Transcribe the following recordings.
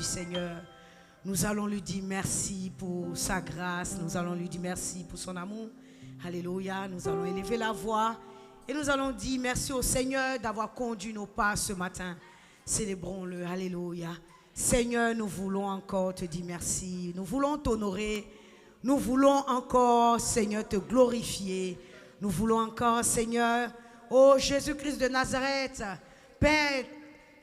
du Seigneur. Nous allons lui dire merci pour sa grâce. Nous allons lui dire merci pour son amour. Alléluia. Nous allons élever la voix. Et nous allons dire merci au Seigneur d'avoir conduit nos pas ce matin. Célébrons-le. Alléluia. Seigneur, nous voulons encore te dire merci. Nous voulons t'honorer. Nous voulons encore, Seigneur, te glorifier. Nous voulons encore, Seigneur, oh Jésus-Christ de Nazareth, Père,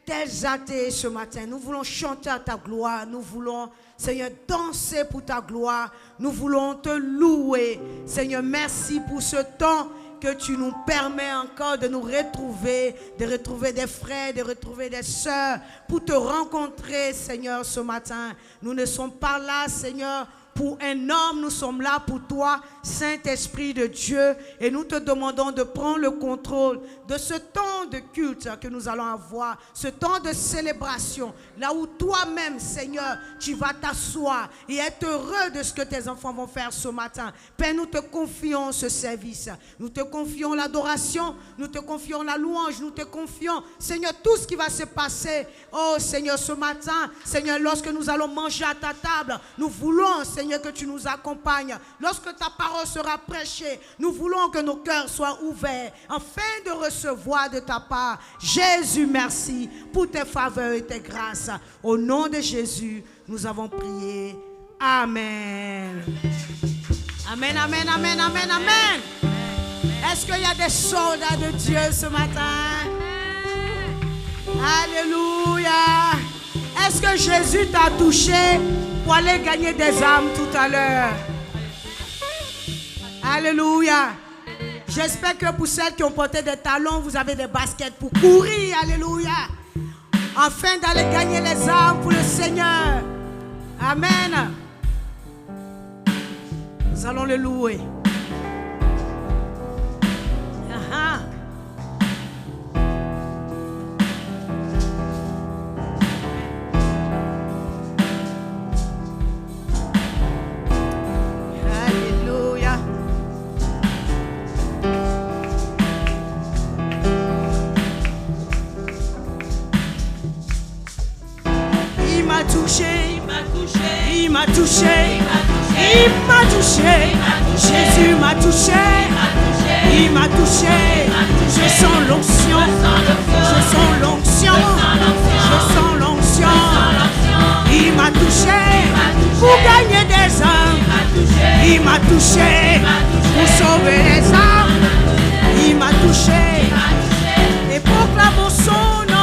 t'exalter ce matin. Nous voulons chanter à ta gloire. Nous voulons, Seigneur, danser pour ta gloire. Nous voulons te louer. Seigneur, merci pour ce temps que tu nous permets encore de nous retrouver, de retrouver des frères, de retrouver des sœurs, pour te rencontrer, Seigneur, ce matin. Nous ne sommes pas là, Seigneur, pour un homme, nous sommes là pour toi, Saint-Esprit de Dieu, et nous te demandons de prendre le contrôle de ce temps de culte que nous allons avoir, ce temps de célébration, là où toi-même, Seigneur, tu vas t'asseoir et être heureux de ce que tes enfants vont faire ce matin. Père, nous te confions ce service, nous te confions l'adoration, nous te confions la louange, nous te confions, Seigneur, tout ce qui va se passer, oh Seigneur, ce matin, Seigneur, lorsque nous allons manger à ta table, nous voulons, Seigneur, que tu nous accompagnes. Lorsque ta parole sera prêchée, nous voulons que nos cœurs soient ouverts afin de recevoir de ta part. Jésus, merci pour tes faveurs et tes grâces. Au nom de Jésus, nous avons prié. Amen. Amen, amen, amen, amen, amen. Est-ce qu'il y a des soldats de Dieu ce matin? Alléluia. Est-ce que Jésus t'a touché pour aller gagner des âmes tout à l'heure? Alléluia. J'espère que pour celles qui ont porté des talons, vous avez des baskets pour courir. Alléluia. Afin d'aller gagner les âmes pour le Seigneur. Amen. Nous allons le louer. Il m'a touché, il m'a touché, Jésus m'a touché, il m'a touché, je sens l'onction, je sens l'onction, je sens l'onction, il m'a touché pour gagner des âmes, il m'a touché pour sauver les âmes, il m'a touché et proclamons son nom.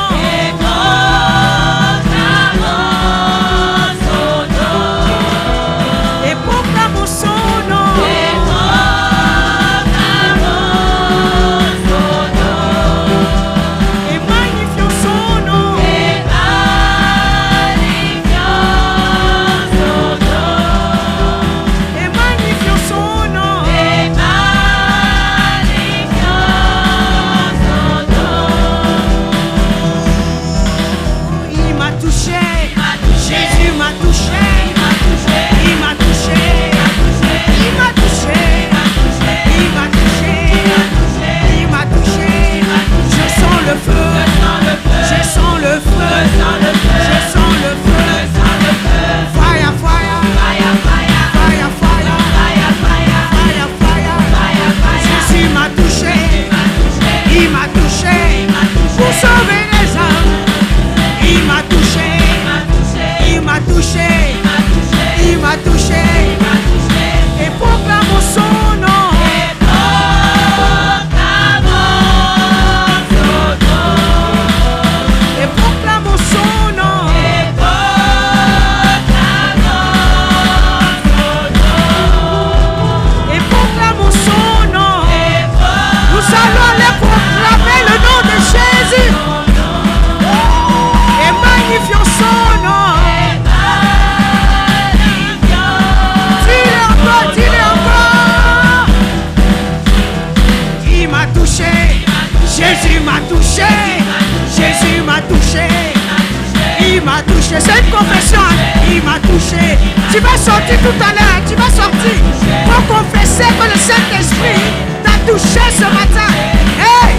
C'est une confession. Il m'a touché. Tu vas sortir tout à l'heure. Tu vas sortir pour confesser que le Saint-Esprit t'a touché ce matin. Hey!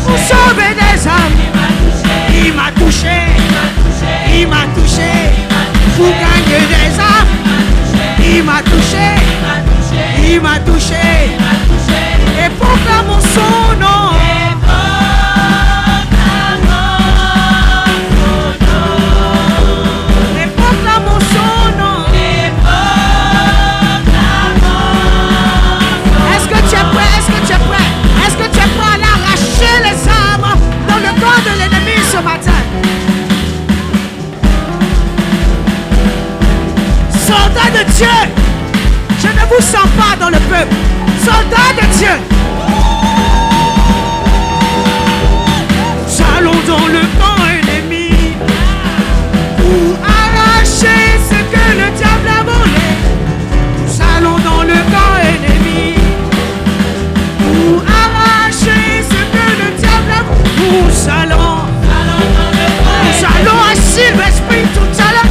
Pour sauver des âmes. Il m'a touché. Il m'a touché. Soldats de Dieu, je ne vous sens pas dans le peuple. Soldats de Dieu, nous allons dans le camp ennemi pour arracher ce que le diable a volé. Nous allons dans le camp ennemi pour arracher ce que le diable a volé. Nous allons à Silver Spring tout à l'heure.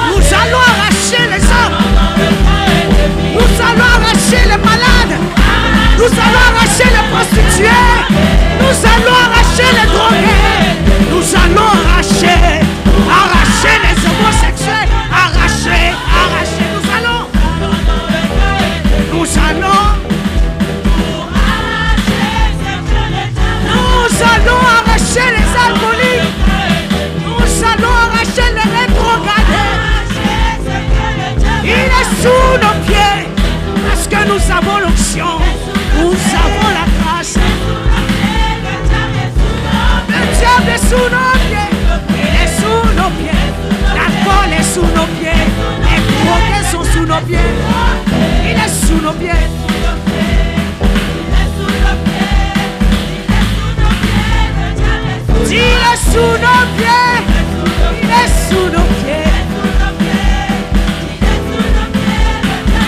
Nous allons arracher les hommes. Nous allons arracher les malades. Nous allons arracher les prostituées. Nous allons arracher les drogués. Nous allons arracher les homosexuels. Arracher. Nous allons arracher les alcooliques. Nous allons arracher les rétrogradés. Il est sous nos pieds parce que nous avons l'onction. Nous avons la grâce. Le diable est sous nos pieds. Il est sous nos pieds. L'alcool est sous nos pieds. Les drogués sont sous nos pieds. Il est sous nos pieds. Il est sous nos pieds. Il est sous nos pieds.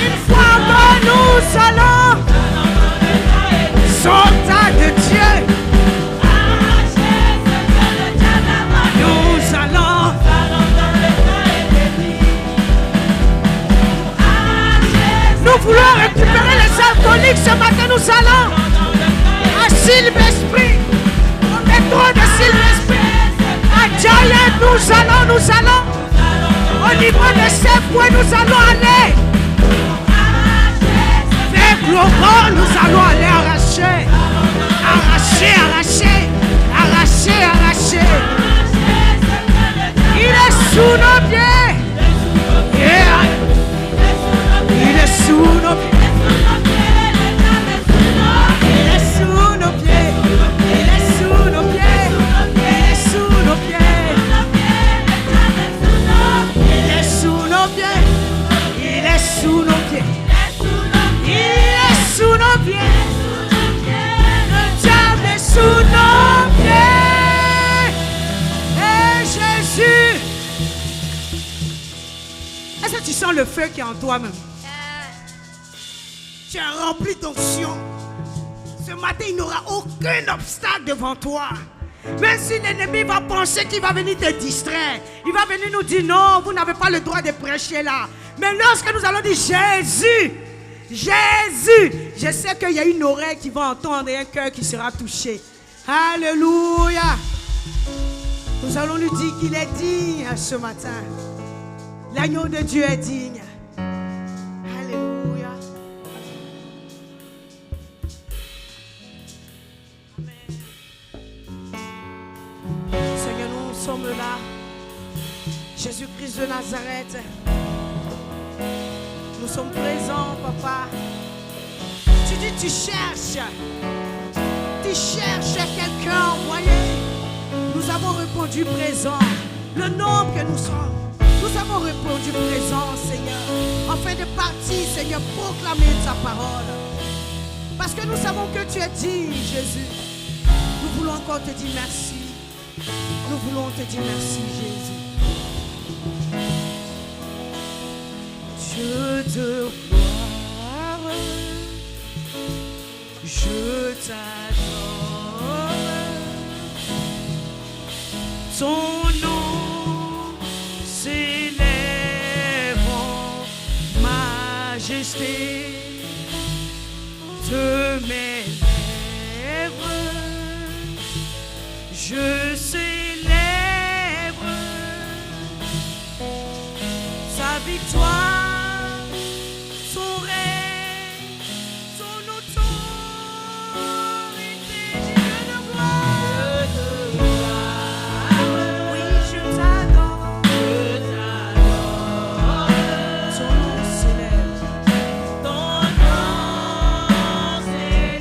Une fois que nous allons, soldats de Dieu, nous allons. Nous voulons récupérer les alcooliques ce matin. Nous allons à Silver Spring. Métro de Silver Spring, à Giant, nous allons, au niveau de ces points, nous allons aller. Vers Global, nous allons aller arracher. Il est sous nos pieds. Yeah. Il est sous nos pieds. Tu sens le feu qui est en toi-même. Tu es rempli d'onction. Ce matin, il n'y aura aucun obstacle devant toi. Même si l'ennemi va penser qu'il va venir te distraire, il va venir nous dire non, vous n'avez pas le droit de prêcher là. Mais lorsque nous allons dire Jésus, je sais qu'il y a une oreille qui va entendre et un cœur qui sera touché. Alléluia. Nous allons lui dire qu'il est digne ce matin. L'agneau de Dieu est digne. Alléluia. Amen. Seigneur, nous sommes là. Jésus-Christ de Nazareth. Nous sommes présents, Papa. Tu dis, tu cherches quelqu'un envoyé. Nous avons répondu présent. Le nombre que nous sommes. Nous avons répondu présent, Seigneur, afin de partir, Seigneur, proclamer ta parole. Parce que nous savons que tu es digne, Jésus. Nous voulons encore te dire merci. Nous voulons te dire merci, Jésus. Je te gloire, je t'adore. Ton nom s'élève en majesté de mes lèvres. Je célèbre sa victoire, son règne, son autorité. Dieu de gloire, oui, je t'adore, ton nom s'élève, ton nom s'élève.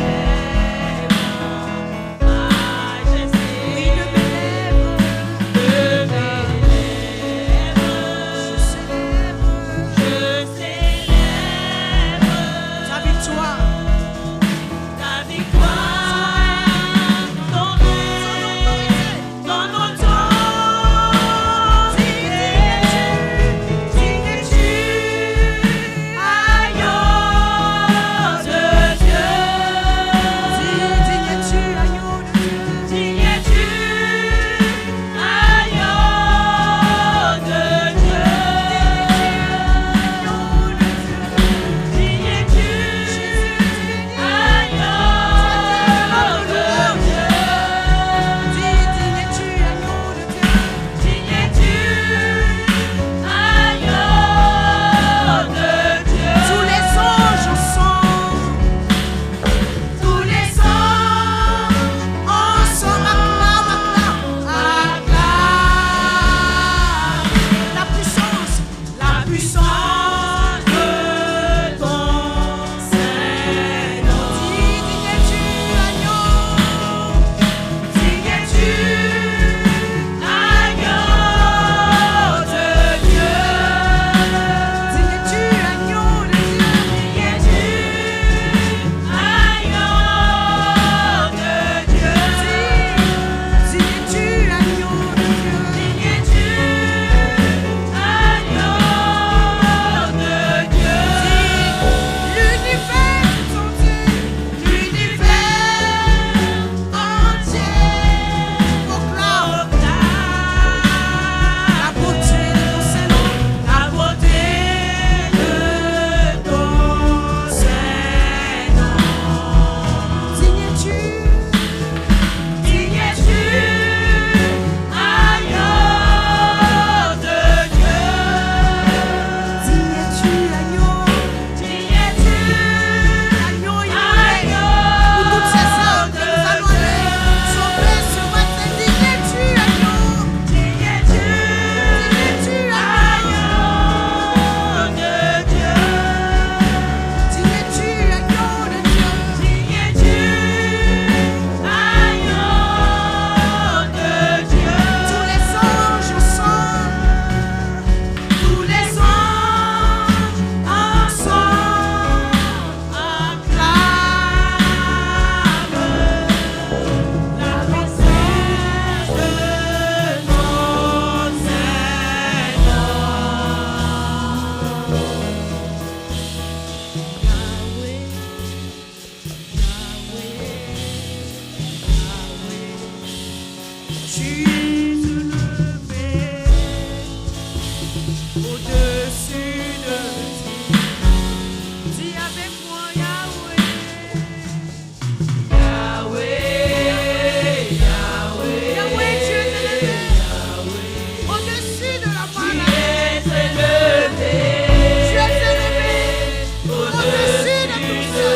au-dessus de tout ça.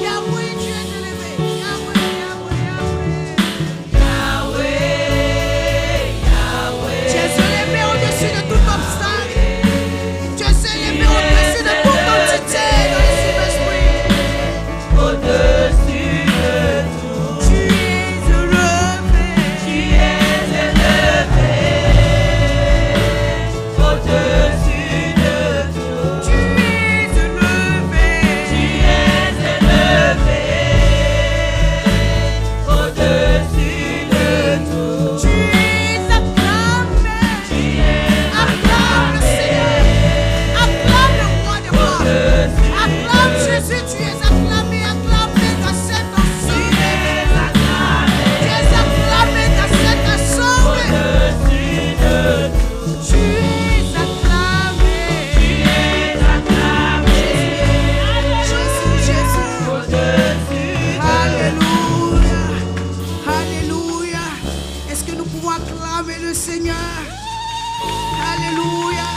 Yahweh, tu es élevé. Yahweh, Yahweh, Yahweh. Tu es élevé au-dessus de tout obstacle. Tu es élevé au-dessus de toute entité dans le cyberspace. Au-dessus de tout. Tu es élevé. Tu es élevé. Au-dessus de tout. Tu es élevé. Tu es élevé. Au-dessus de tout. Tu es acclamé. Tu es Acclame le Seigneur. Acclame le roi des rois. au-dessus. Acclame Jésus. Tu es acclamé. Acclamé dans cette enceinte. Tu es acclamé. Tu es acclamé dans cette assemblée. Au-dessus de tout. Tu es acclamé. Tu es acclamé. Jésus, Jésus. Au-dessus de Alléluia. Alléluia. Est-ce que nous pouvons acclamer le Seigneur? Alléluia.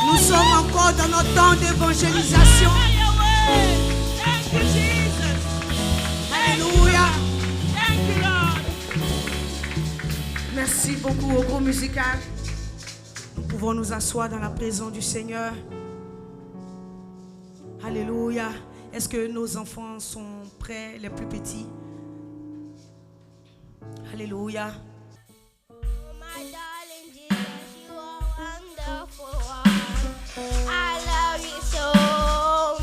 Nous sommes encore dans notre temps d'évangélisation. Thank you, Jesus. Alléluia. Thank you, Lord. Merci beaucoup au groupe musical. Nous pouvons nous asseoir dans la présence du Seigneur. Alléluia. Est-ce que nos enfants sont prêts, les plus petits? Alléluia. My darling Jesus, you are wonderful. I love you so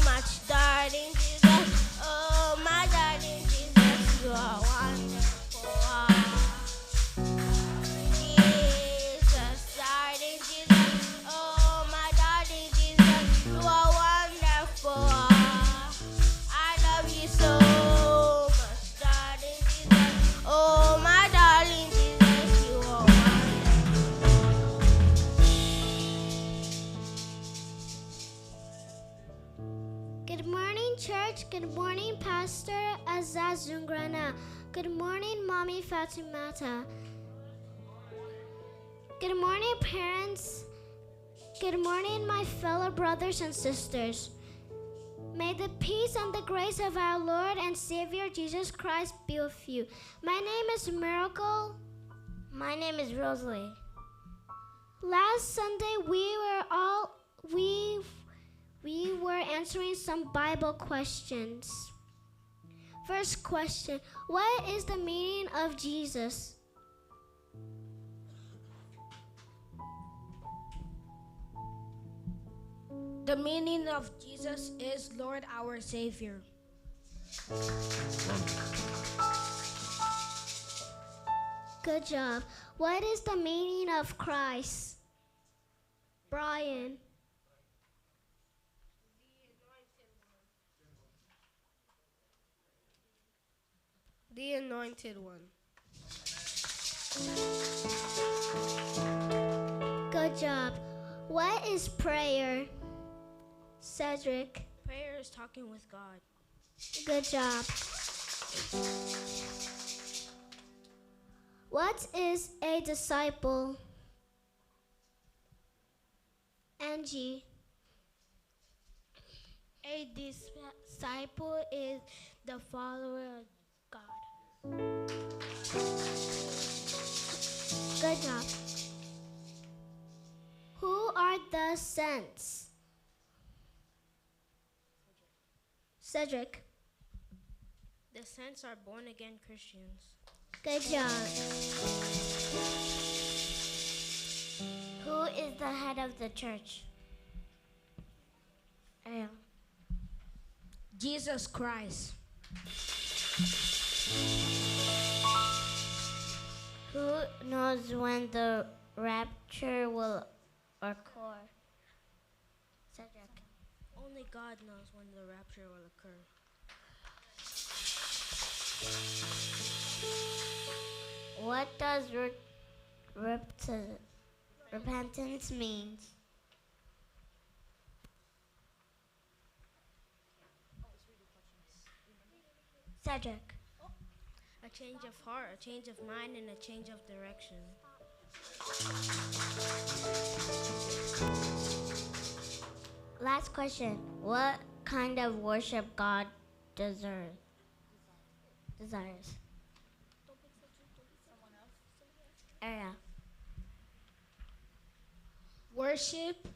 much, darling Jesus. Oh, my darling Jesus, you are wonderful. Jesus, darling Jesus. Oh, my darling Jesus, you are wonderful. I love you so much, darling Jesus. Oh, my darling Jesus, you are wonderful. Good morning, church. Good morning, Pastor Azaz Zungrana. Good morning, Mommy Fatimata. Good morning, parents. Good morning, my fellow brothers and sisters. May the peace and the grace of our Lord and Savior Jesus Christ be with you. My name is Miracle. My name is Rosalie. Last Sunday we were answering some Bible questions. First question, what is the meaning of Jesus? The meaning of Jesus is Lord our Savior. Good job. What is the meaning of Christ? Brian. The Anointed One. Good job. What is prayer? Cedric. Prayer is talking with God. Good job. What is a disciple? Angie. A disciple is the follower of God. Good job. Who are the saints? Cedric. The saints are born again Christians. Good job. Who is the head of the church? Ariel. Jesus Christ. Who knows when the rapture will occur? Cedric. Only God knows when the rapture will occur. What does repentance mean? Cedric. A change of heart, a change of mind, and a change of direction. Last question. What kind of worship God desires? Yeah. Worship,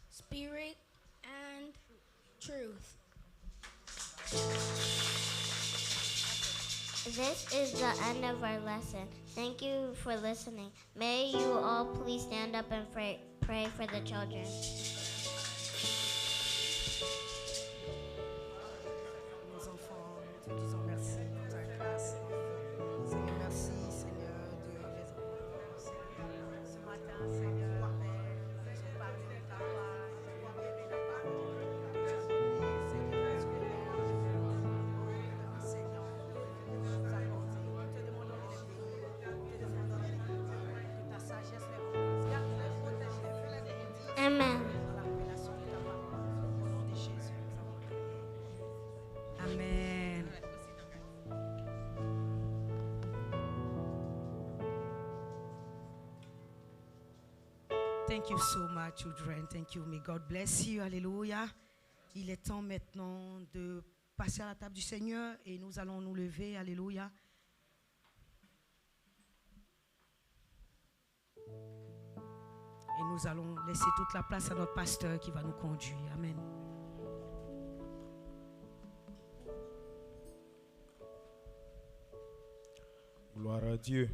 spirit, and truth. This is the end of our lesson. Thank you for listening. May you all please stand up and pray for the children. Nos enfants, nous te disons merci pour ta grâce. Seigneur, merci, Seigneur, de les enfants. Ce matin, Seigneur, Père, nous ont parlé de ta part, nous avons aimé la parole. Seigneur, Seigneur, nous allons dire, nous te demandons de les bénir, nous te demandons de les guider, que ta sagesse les remplisse. Garde-les, protège-les, fais-les grandir. Amen. Dans la révélation de ta parole, au nom de Jésus, nous avons prié. Amen. Thank you so much, children. Thank you. May God bless you. Alléluia. Il est temps maintenant de passer à la table du Seigneur et nous allons nous lever. Alléluia. Et nous allons laisser toute la place à notre pasteur qui va nous conduire. Amen. Gloire à Dieu.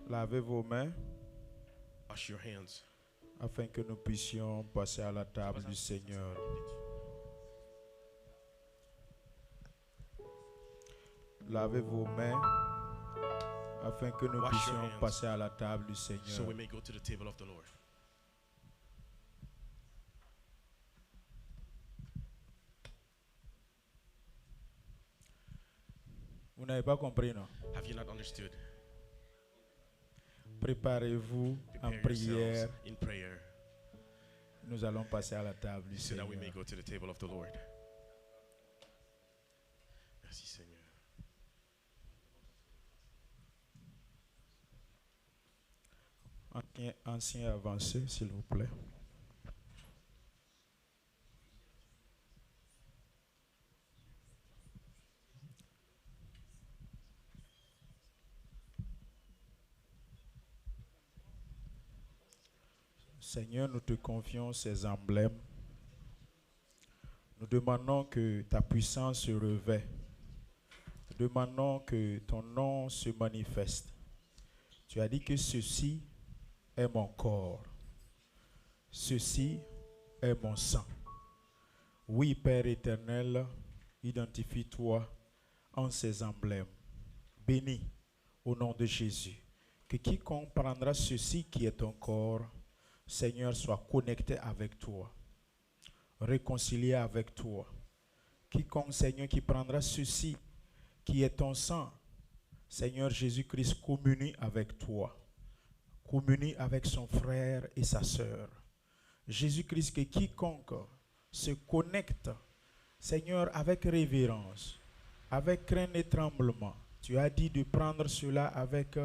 Lavez vos mains Wash your hands afin que nous puissions passer à la table du Seigneur. Lavez vos mains afin que nous Wash your puissions hands. passer à la table du so Seigneur. we may go to the table of the Lord. Vous n'avez pas compris, non? Have you not understood? Préparez-vous en Prepare prière. yourselves in prayer Nous allons passer à la table du so that we Seigneur. may go to the table of the Lord. Merci Seigneur. Ancien avancé, s'il vous plaît. Seigneur, nous te confions ces emblèmes. Nous demandons que ta puissance se revêt. Nous demandons que ton nom se manifeste. Tu as dit que ceci est mon corps. Ceci est mon sang. Oui, Père éternel, identifie-toi en ces emblèmes. Bénis au nom de Jésus. Que quiconque prendra ceci qui est ton corps, Seigneur, soit connecté avec toi, réconcilié avec toi. Quiconque, Seigneur, qui prendra ceci qui est ton sang, Seigneur Jésus-Christ, communie avec toi, communie avec son frère et sa sœur. Jésus-Christ, que quiconque se connecte, Seigneur, avec révérence, avec crainte et tremblement, tu as dit de prendre cela avec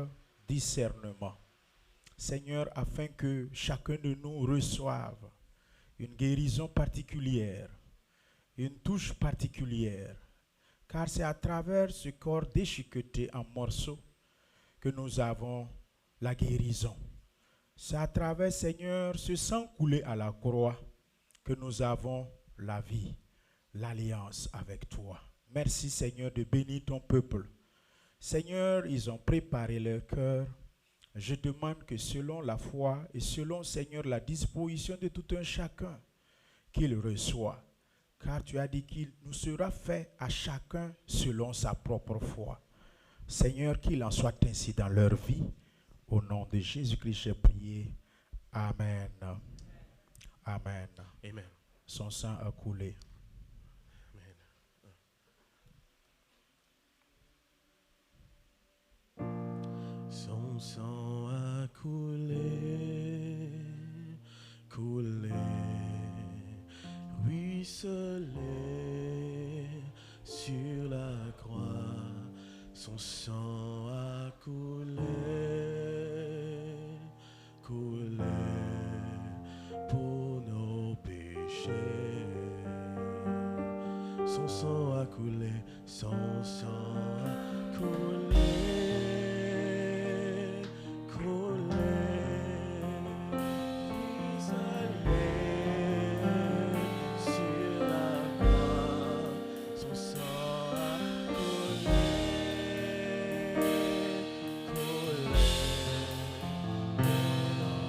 discernement. Seigneur, afin que chacun de nous reçoive une guérison particulière, une touche particulière, car c'est à travers ce corps déchiqueté en morceaux que nous avons la guérison. C'est à travers, Seigneur, ce sang coulé à la croix que nous avons la vie, l'alliance avec toi. Merci, Seigneur, de bénir ton peuple. Seigneur, ils ont préparé leur cœur. Je demande que selon la foi et selon, Seigneur, la disposition de tout un chacun, qu'il reçoit. Car tu as dit qu'il nous sera fait à chacun selon sa propre foi. Seigneur, qu'il en soit ainsi dans leur vie. Au nom de Jésus-Christ, j'ai prié. Amen. Amen. Amen. Son sang a coulé. Amen. Son sang a coulé, coulé, ruisselé sur la croix. sang a coulé, coulé pour nos péchés. Son sang a coulé, son sang a coulé, coulé. Isolé sur la croix, son sang a coulé, coulé pour nos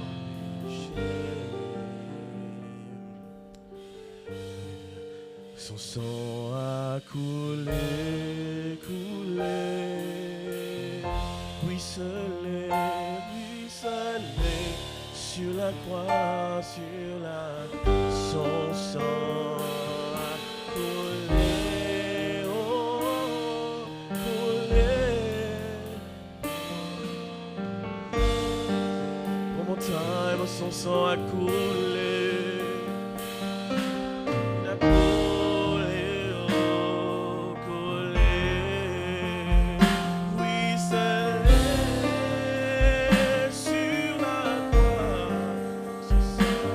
péchés. Son sang a coulé, coulé, ruisselé, ruisselé sur la croix, sur la croix. Son sang a coulé, oh, coulé. One more time, son sang a coulé. Il a coulé, oh, coulé, ruisselé sur la croix. Son sang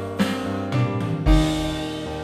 a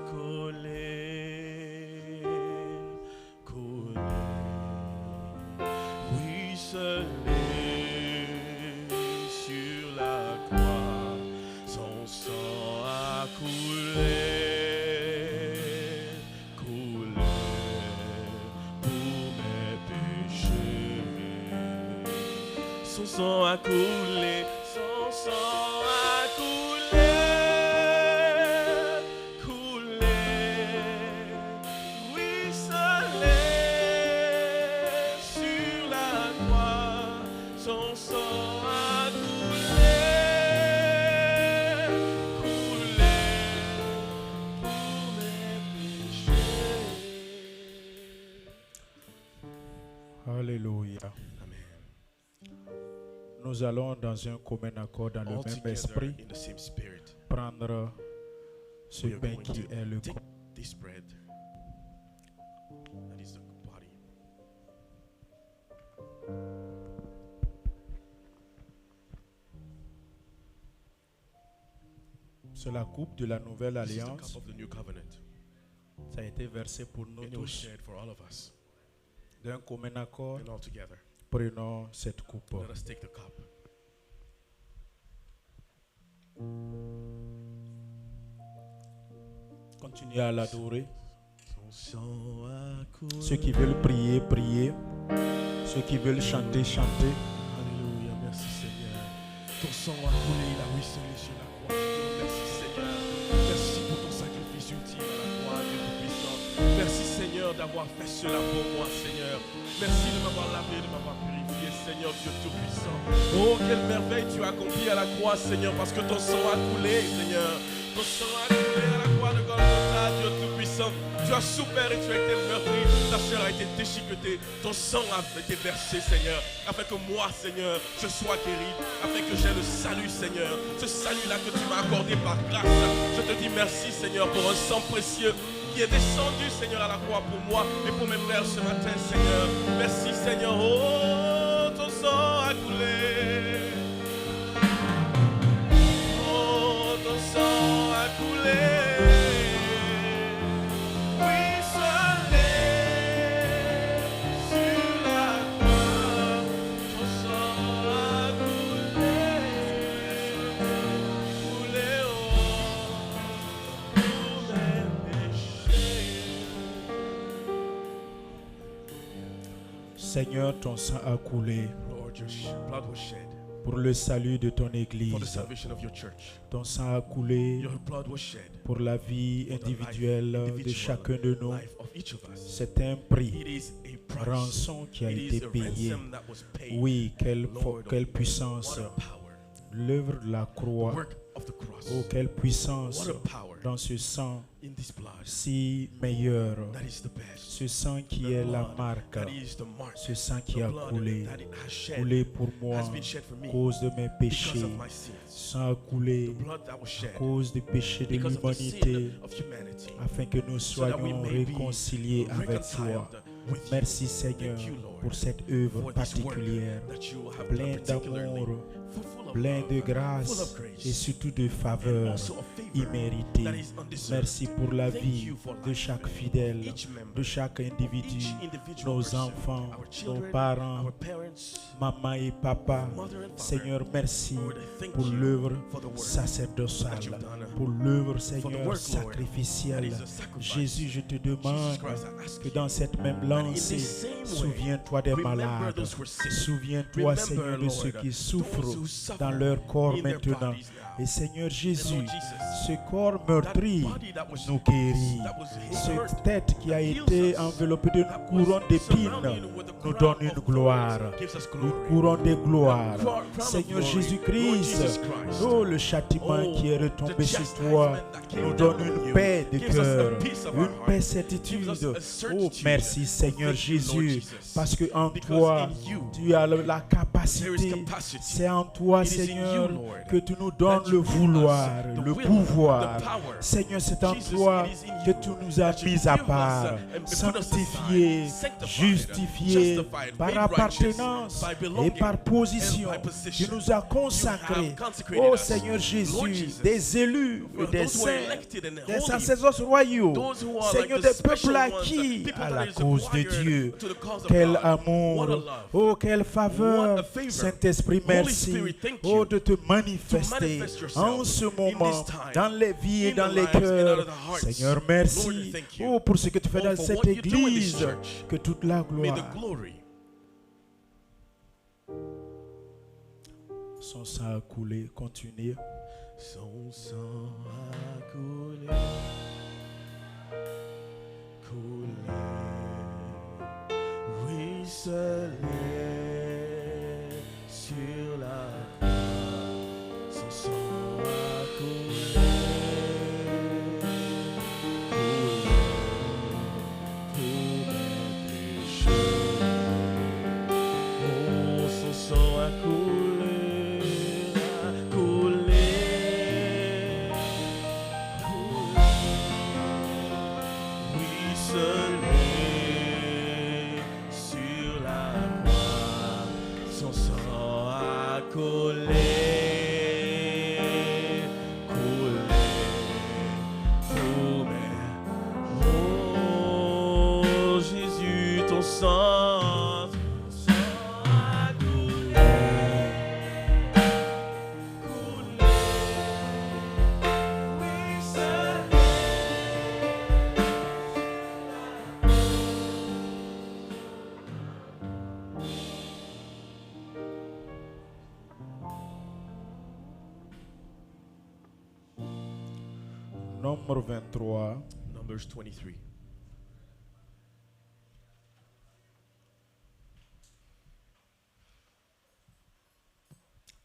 coulé, ruisselé sur la croix. Son sang a coulé, coulé pour mes péchés. Son sang a coulé, son sang a coulé, coulé, ruisselé sur la croix. Son sang a coulé, coulé pour mes péchés. Alléluia. Amen. Nous allons dans un commun accord, dans le All même together esprit, in the same spirit. prendre ce We are pain going qui to est le take corps. this bread. That is the body. C'est la coupe de la nouvelle This is the alliance. cup of the new covenant. Ça a été versé pour nous And it was tous. shared for all of us. D'un commun accord, And all together, prenons cette coupe. let us take the cup. Continuez à l'adorer. Son sang a coulé. Ceux qui veulent prier, prier. Ceux qui veulent chanter, chanter. Alléluia, merci Seigneur. Ton sang a coulé, il a ruisselé sur la croix. Merci Seigneur. Merci pour ton sacrifice ultime à la croix, Dieu Tout-Puissant. Merci Seigneur d'avoir fait cela pour moi, Seigneur. Merci de m'avoir lavé, de m'avoir purifié, Seigneur Dieu Tout-Puissant. Oh, quelle merveille tu as accompli à la croix, Seigneur, parce que ton sang a coulé, Seigneur. Ton sang a coulé à la croix de Golgotha, Dieu Tout-Puissant. sang. Tu as souffert et tu as été meurtri. Ta chair a été déchiquetée. Ton sang a été versé, Seigneur. Afin que moi, Seigneur, je sois guéri. Afin que j'ai le salut, Seigneur. Ce salut-là que tu m'as accordé par grâce. Je te dis merci, Seigneur, pour un sang précieux qui est descendu, Seigneur, à la croix pour moi et pour mes frères ce matin, Seigneur. Merci, Seigneur. Oh, ton sang a coulé. Oh, ton sang a coulé. Ruisselé sur la croix. Ton sang a coulé. Coulé, oh, pour mes péchés. Seigneur, ton sang a coulé Lord, your blood was shed pour le salut de ton for the Église. salvation of your church. Ton sang a coulé Your blood was shed pour la vie for the life, individuelle de individual chacun de nous. life of each of us. C'est un prix, It is a price. rançon qui a It été is a payé. ransom that was paid. Oui, quelle Lord, quelle puissance. what a power. L'œuvre de la croix. Work of the cross. Oh, quelle puissance What a power dans ce sang in this blood. si meilleur. That is the best. Ce sang qui The est la blood marque. that is the mark. Ce sang qui The a blood coulé. that it has shed Coulé pour moi has been shed for me à cause de mes because péchés. of my sins. Sang a coulé The blood that was à shed cause des péchés de because of the l'humanité, sin of humanity. afin que nous So that we soyons may be réconciliés avec toi. reconciled with Merci you. Seigneur Thank you, Lord, pour cette œuvre for this work particulière, that you have plein done particularly, d'amour, full of plein love, de full grâce of grace, et surtout de and faveur also of favor imméritée. that is undeserved. Merci pour la Thank vie you for de life, chaque fidèle, each member, de chaque individu, each individual nos person, enfants, our nos children, parents, our parents, maman et papa. mother and father. Seigneur, merci Lord, I thank pour you l'œuvre for the work sacerdotale, that you've done, pour l'œuvre, for the Seigneur, work, Lord, that sacrificielle. is a sacrifice. Jésus, je te Jesus demande Christ, I ask que you dans cette même that in lancée, this same way, souviens-toi des remember malades. those who are sick. Souviens-toi, Remember, Seigneur, de Lord, ceux qui those souffrent who suffer dans leur corps in their maintenant. bodies now. Et Seigneur Jésus, Lord Jesus, ce corps meurtri that body that was nous guérit. that was hurt, Cette tête qui a heals été us, enveloppée d'une that was couronne d'épines surrounded with a nous crown donne of une thorns, gloire. gives us Une glory. couronne de gloire. Crown of Seigneur glory. Lord Jésus-Christ, Jesus Christ. oh, le châtiment Oh, qui est the retombé sur chastisement toi that came nous down donne on une you paix de gives us a cœur, peace of une our paix heart, certitude. gives us a Oh, certitude. merci Seigneur Thank you, Lord Jésus, Jesus. parce que en Because toi, in you, tu as la there is capacité. capacity. C'est en toi, It is in Seigneur, you, Lord, que tu nous donnes that le you give us vouloir, the le will, pouvoir. the power. Seigneur, c'est en Jesus, toi it is in que you tu nous as that you mis à give us, part, and put us sanctifiés, aside, sanctified, justifiés justified, par made appartenance righteous, by et belonging par position. and by position. Tu nous as consacrés, You have consecrated oh us. Seigneur Lord Jésus, Jesus, des élus et for des those who are saints, elected and des holy, sacerdotes royaux, those who are Seigneur, like the des peuples special ones, acquis people à that la is cause de acquired Dieu. to the cause of Quel God. amour, What a love. oh quelle faveur, What a favor. Saint-Esprit, Holy merci, Spirit, thank oh you de te manifester manifest yourself en ce in moment, this time, dans les vies et in dans the les lives and cœurs. out of the hearts. Seigneur, merci, Lord, thank you. oh pour ce que tu fais Oh, dans for cette what you do in this église, church. que toute la May the gloire, glory, son sang a coulé, continue. son sang a coulé, coulé, ruisselé sur la croix, son sang a coulé, coulé pour mes péchés. Oh, son sang a coulé, coulé, coulé, ruisselé sur la croix. Son sang a coulé, coulé pour mes. Oh, Jésus, ton sang. A coulé, coulé, ruisselé. Nombre 23, Numbers 23.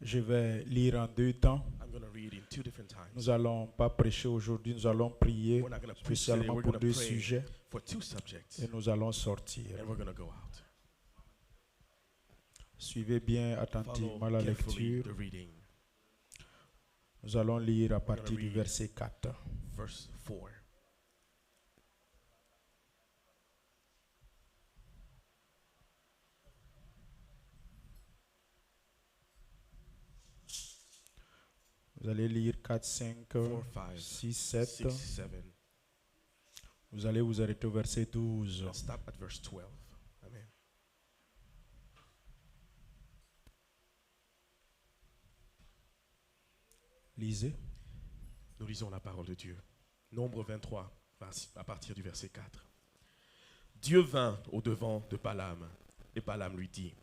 je vais lire en deux temps. I'm going to read read in 2 different times. Nous allons pas prêcher aujourd'hui, nous allons prier We're not going to preach today. spécialement We're pour going to deux pray sujets for 2 subjects, et nous allons sortir. and we're going to go out. Suivez bien attentivement Follow la carefully lecture. the reading. Nous allons lire à partir du read. verset 4. Verse 4. Vous allez lire 4, 5, 4, 5, 6, 7. 6, 7, Vous allez vous arrêter au verset 12. and stop at verse 12. Amen. Lisez. Nous lisons la parole de Dieu. Nombre 23, à partir du verset 4. Dieu vint au-devant de Balaam, et Balaam lui dit,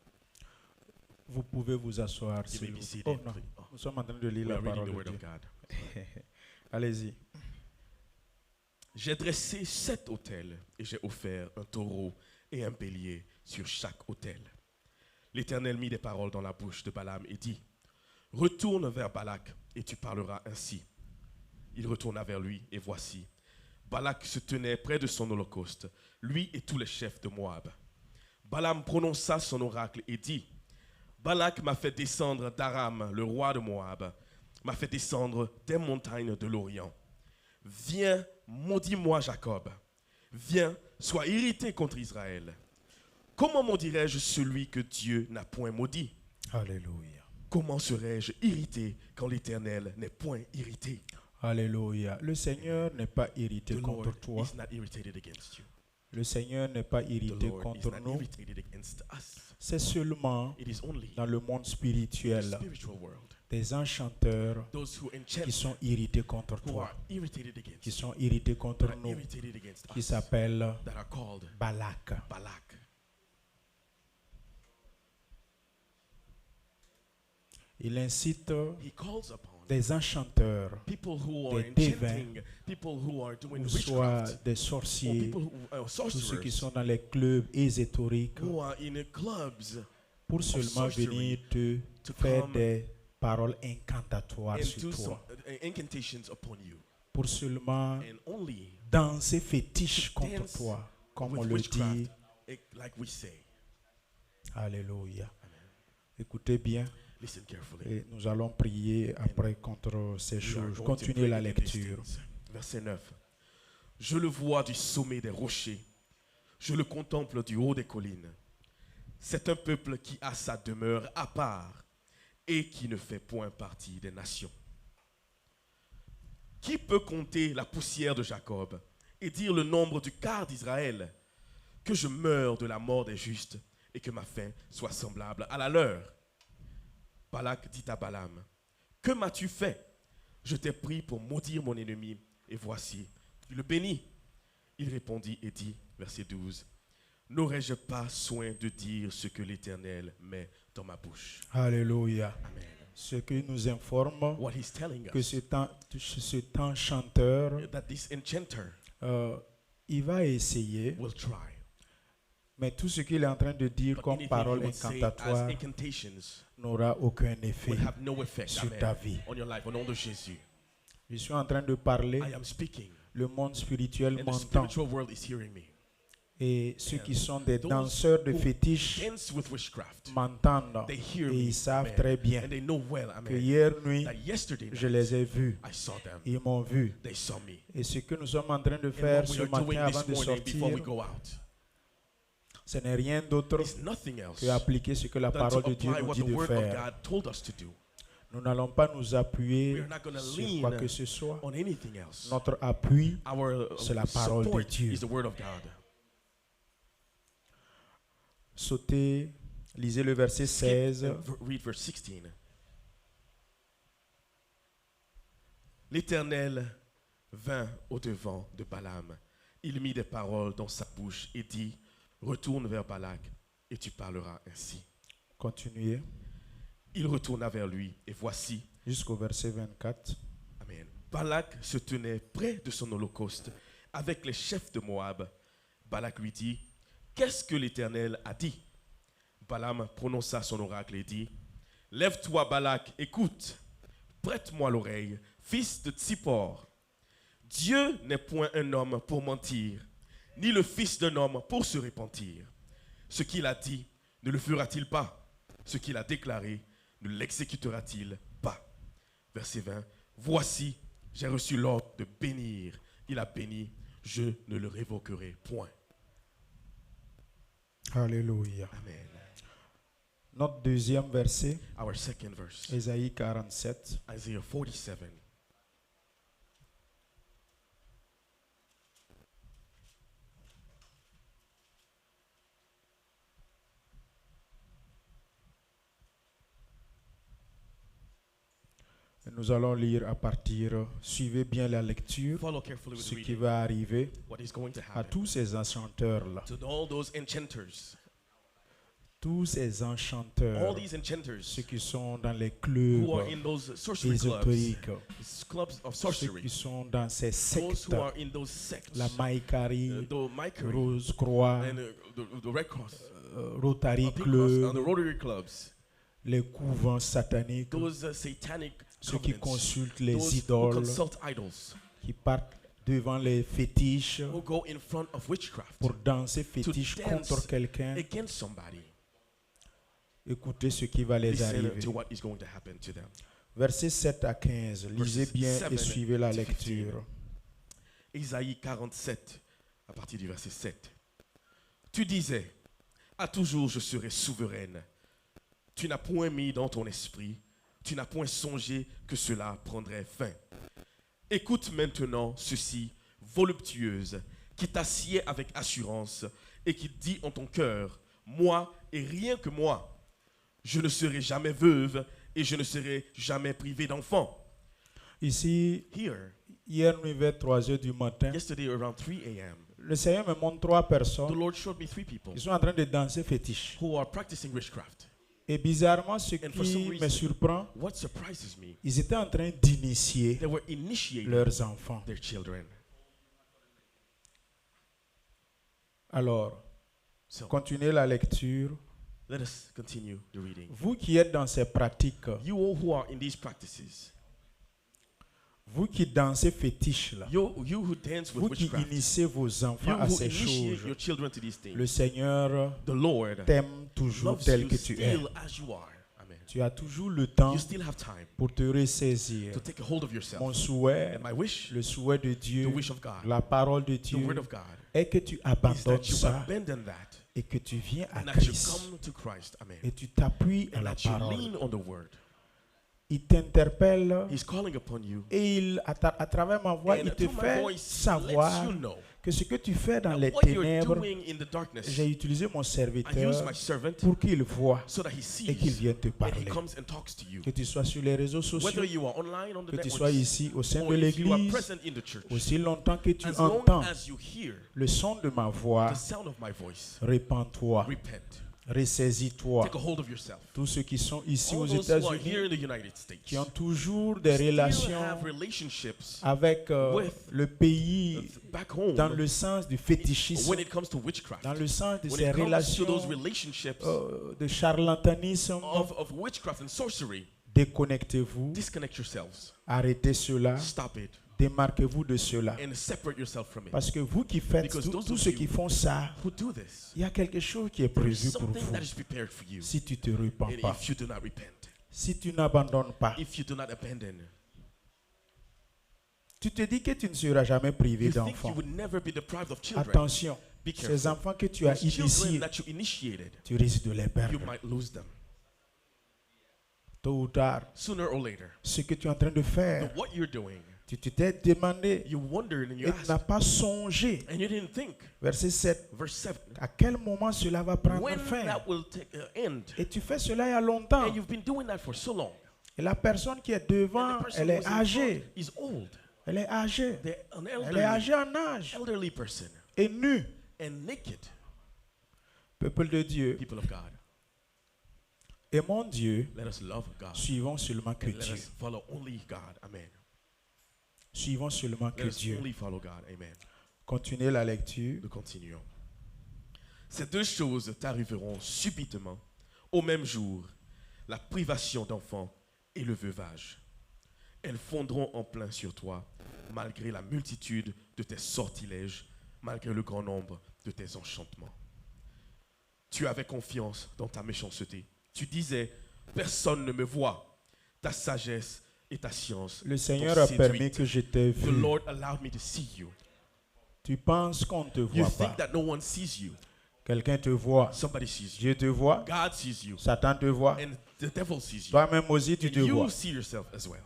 Vous pouvez vous asseoir. You s'il may vous be plaît. seated, Oh non, please. Oh, nous sommes en train de lire we la are reading parole the de word Dieu. of God. Allez-y. J'ai dressé 7 autels et j'ai offert un taureau et un bélier sur chaque autel. L'Éternel mit des paroles dans la bouche de Balaam et dit, retourne vers Balak et tu parleras ainsi. Il retourna vers lui et voici, Balak se tenait près de son holocauste, lui et tous les chefs de Moab. Balaam prononça son oracle et dit, Balak m'a fait descendre d'Aram, le roi de Moab, m'a fait descendre des montagnes de l'Orient. Viens, maudis-moi Jacob. Viens, sois irrité contre Israël. Comment maudirais-je celui que Dieu n'a point maudit? Alléluia. Comment serais-je irrité quand l'Éternel n'est point irrité? Alléluia. Le Seigneur n'est pas irrité The contre Lord toi. is not irritated against you. Le Seigneur n'est pas The irrité Lord is contre not nous. irritated against us. C'est seulement It is only dans le monde in the spirituel spiritual world des enchanteurs those who enchant, qui sont irrités contre who toi, are irritated against qui you, sont irrités that contre are nous, irritated against qui us, s'appellent that are called Balak. Balak. Il incite He calls upon des enchanteurs, people who are des devins, enchanting, people who are doing ou soit witchcraft, des or sorciers, people who are tous ceux qui sorcerers, sont dans les clubs ésotériques, who are in clubs, pour seulement sorcery, venir te to faire come des paroles incantatoires and sur do some toi, incantations upon you, pour seulement and only danser fétiche contre dance toi, comme on with le witchcraft, dit. like we say. Alléluia. Écoutez bien, Listen carefully. et nous allons prier après contre ces We are choses. going to Continuez pray la in these lecture. things. Verset 9. Je le vois du sommet des rochers, je le contemple du haut des collines. C'est un peuple qui a sa demeure à part et qui ne fait point partie des nations. Qui peut compter la poussière de Jacob et dire le nombre du quart d'Israël? Que je meure de la mort des justes et que ma fin soit semblable à la leur. Balak dit à Balaam, que m'as-tu fait? Je t'ai pris pour maudire mon ennemi, et voici, tu le bénis. Il répondit et dit, verset 12, n'aurais-je pas soin de dire ce que l'Éternel met dans ma bouche? Alléluia. Amen. Ce qui nous informe What he's telling que us, cet enchanteur, that this enchanter il va essayer, will try. mais tout ce qu'il est en train de dire But comme anything he parole will say as incantatoire incantations n'aura aucun effet will have no effect, sur amen, ta vie. on your life. Au nom de Jésus. Je suis en train de parler, I am speaking, le monde spirituel and the m'entend. spiritual world is hearing me. Et ceux qui sont des Those danseurs de who fétiches dance with witchcraft, m'entendent. they hear Et me, ils savent amen, très bien and they know well, que amen, hier nuit, that yesterday je night, les ai vus. I saw them. Ils m'ont vu. They saw me. Et ce que nous sommes en train de And faire what we ce are doing matin avant this de morning before we sortir, go out ce n'est rien d'autre is nothing else que appliquer ce que la than parole to de Dieu apply nous what dit the de Word of faire. God told us to do. Nous n'allons pas nous appuyer We are not going to sur quoi que lean ce soit. on anything else. Notre appui, Our c'est la parole de support Dieu. is the Word of God. sautez, lisez le verset Skip 16. and read verse 16. L'Éternel vint au-devant de Balaam. Il mit des paroles dans sa bouche et dit, retourne vers Balak et tu parleras ainsi. Continuez Il retourna vers lui et voici, jusqu'au verset 24. amen, Balak se tenait près de son holocauste avec les chefs de Moab. Balak lui dit, qu'est-ce que l'Éternel a dit? Balaam prononça son oracle et dit, lève-toi Balak, écoute. prête-moi l'oreille, fils de Tsippor. Dieu n'est point un homme pour mentir, ni le fils d'un homme pour se repentir. Ce qu'il a dit, ne le fera-t-il pas? Ce qu'il a déclaré, ne l'exécutera-t-il pas? Verset 20. Voici, j'ai reçu l'ordre de bénir. Il a béni, je ne le révoquerai point. Alléluia. Amen. Notre deuxième verset, Our second verse, Ésaïe 47. Isaiah 47. Nous allons lire à partir, suivez bien la lecture, Follow carefully with ce the qui reading. va arriver What is going to à happen tous ces enchanteurs-là. to all those enchanters, Tous ces all enchanteurs, these enchanters ceux qui sont dans les who are clubs in those sorcery clubs, ésotériques, clubs of ceux sorcery, qui sont dans ces those sectes, who are in those sects, la Maïkari, the Micah Rose Croix, and the Red Cross, Rotary Pink Cross, and the Club, Rotary clubs, les couvents sataniques, those satanic ceux qui covenants, consultent les those who idoles, consult idols, qui partent devant les fétiches who go in front of witchcraft pour danser fétiche dance contre quelqu'un. against somebody. Écoutez ce qui va les Listen arriver. to what is going to happen to them. Versets 7 à 15. Lisez Verses bien 7 et suivez la to 15. lecture. Isaïe 47, à partir du verset 7. Tu disais, à toujours je serai souveraine. Tu n'as point mis dans ton esprit, tu n'as point songé que cela prendrait fin. Écoute maintenant ceci, voluptueuse, qui t'assied avec assurance et qui dit en ton cœur, moi et rien que moi, je ne serai jamais veuve et je ne serai jamais privée d'enfant. Ici, Here, hier nuit vers 3 heures du matin, yesterday around 3 a.m., le Seigneur me montre 3 the personnes Lord showed me 3 people qui sont en train de danser fétiche. who are practicing witchcraft. Et bizarrement, ce And for some qui me reason- surprend, What surprises me, ils étaient en train d'initier they were initiating leurs enfants. their children. Alors, So continuez la lecture. let us continue the reading. Vous qui êtes dans ces pratiques, You all who are in these practices, vous qui dansez fétiche là, you who dance with vous qui witchcraft, initiez vos you enfants à who ces initiate choses, your children to these things, le Seigneur the Lord t'aime toujours loves tel you que tu es. still as you are. Amen. Tu as toujours le temps You still have time pour te ressaisir. to take a hold of yourself. Mon souhait, And my wish, le souhait de the Dieu, wish of God, la parole de the Dieu, word of God, est que tu is abandonnes that you ça abandon that et que tu viens à and that you Christ come to Christ. Amen. et tu t'appuies à And la that you parole. lean on the word. Il t'interpelle He's calling upon you. et à travers ma voix, And il te through my fait voice, savoir lets you know que ce que tu fais dans that les what you're ténèbres, doing in the darkness, j'ai utilisé mon I use serviteur my servant pour qu'il voie so that he et qu'il sees vienne te and he parler. comes and talks to you. Que tu sois sur les réseaux sociaux, Whether you are online on the que tu networks sois ici au sein or de if you are l'église, present in the church, aussi longtemps que tu as long entends as you hear le son de ma voix, the sound of my voice, répands-toi, repent. ressaisis-toi. Take a hold of yourself. Tous ceux qui sont ici aux All those who are here États-Unis, in the United States qui ont toujours des still relations have relationships avec with le pays back home dans le sens du fétichisme, when it comes to witchcraft. dans le sens de When ces it comes to relations those relationships de charlatanisme. of witchcraft and sorcery, Déconnectez-vous, disconnect yourselves. arrêtez cela, Stop it démarquez-vous de cela. and separate yourself from it. Parce que vous qui faites, Because those tous of ceux you qui font ça, Who do this? il y a quelque chose qui est There is prévu pour something vous that is prepared for you. si tu te repens And pas. if you do not repent, Si tu n'abandonnes pas, if you do not abandon, tu te dis que tu ne seras jamais privé you think you d'enfants. would never be deprived of children. Attention, Be ces careful. enfants que tu as Those children initiés, that you initiated, tu risques de les you perdre. might lose them Tôt ou tard, sooner or later. ce que tu es en train de faire, But what you're doing, tu t'es demandé you wondered and you et tu n'as asked, pas songé. and you didn't think. Verset 7. Verse 7. À quel moment cela va prendre When fin? that will end. Et tu fais cela il y a longtemps. And you've been doing that for so long. Et la personne qui est And devant, the person elle est who's in front âgée. is old. Elle est âgée. They're an Elle est âgée en âge. elderly person Et nue. and naked. Peuple de Dieu. People of God, Aimons Dieu. let us love God. Suivons seulement que And let Dieu. us follow only God. Amen. Suivons seulement que Let us Dieu. only follow God. Amen. Continuez la lecture. Nous continuons. Ces deux choses t'arriveront subitement, au même jour, la privation d'enfants et le veuvage. elles fondront en plein sur toi, malgré la multitude de tes sortilèges, malgré le grand nombre de tes enchantements. Tu avais confiance dans ta méchanceté. Tu disais, personne ne me voit. Ta sagesse et ta science Le Seigneur t'ont a séduite. permis que je t'ai The vu. Lord allowed me to see you. Tu penses qu'on ne te You voit think pas. that no one sees you. Quelqu'un te voit. Somebody sees you. Dieu te voit. God sees you. Satan te voit. And the devil sees you. Toi-même aussi, tu And te you vois. see yourself as well.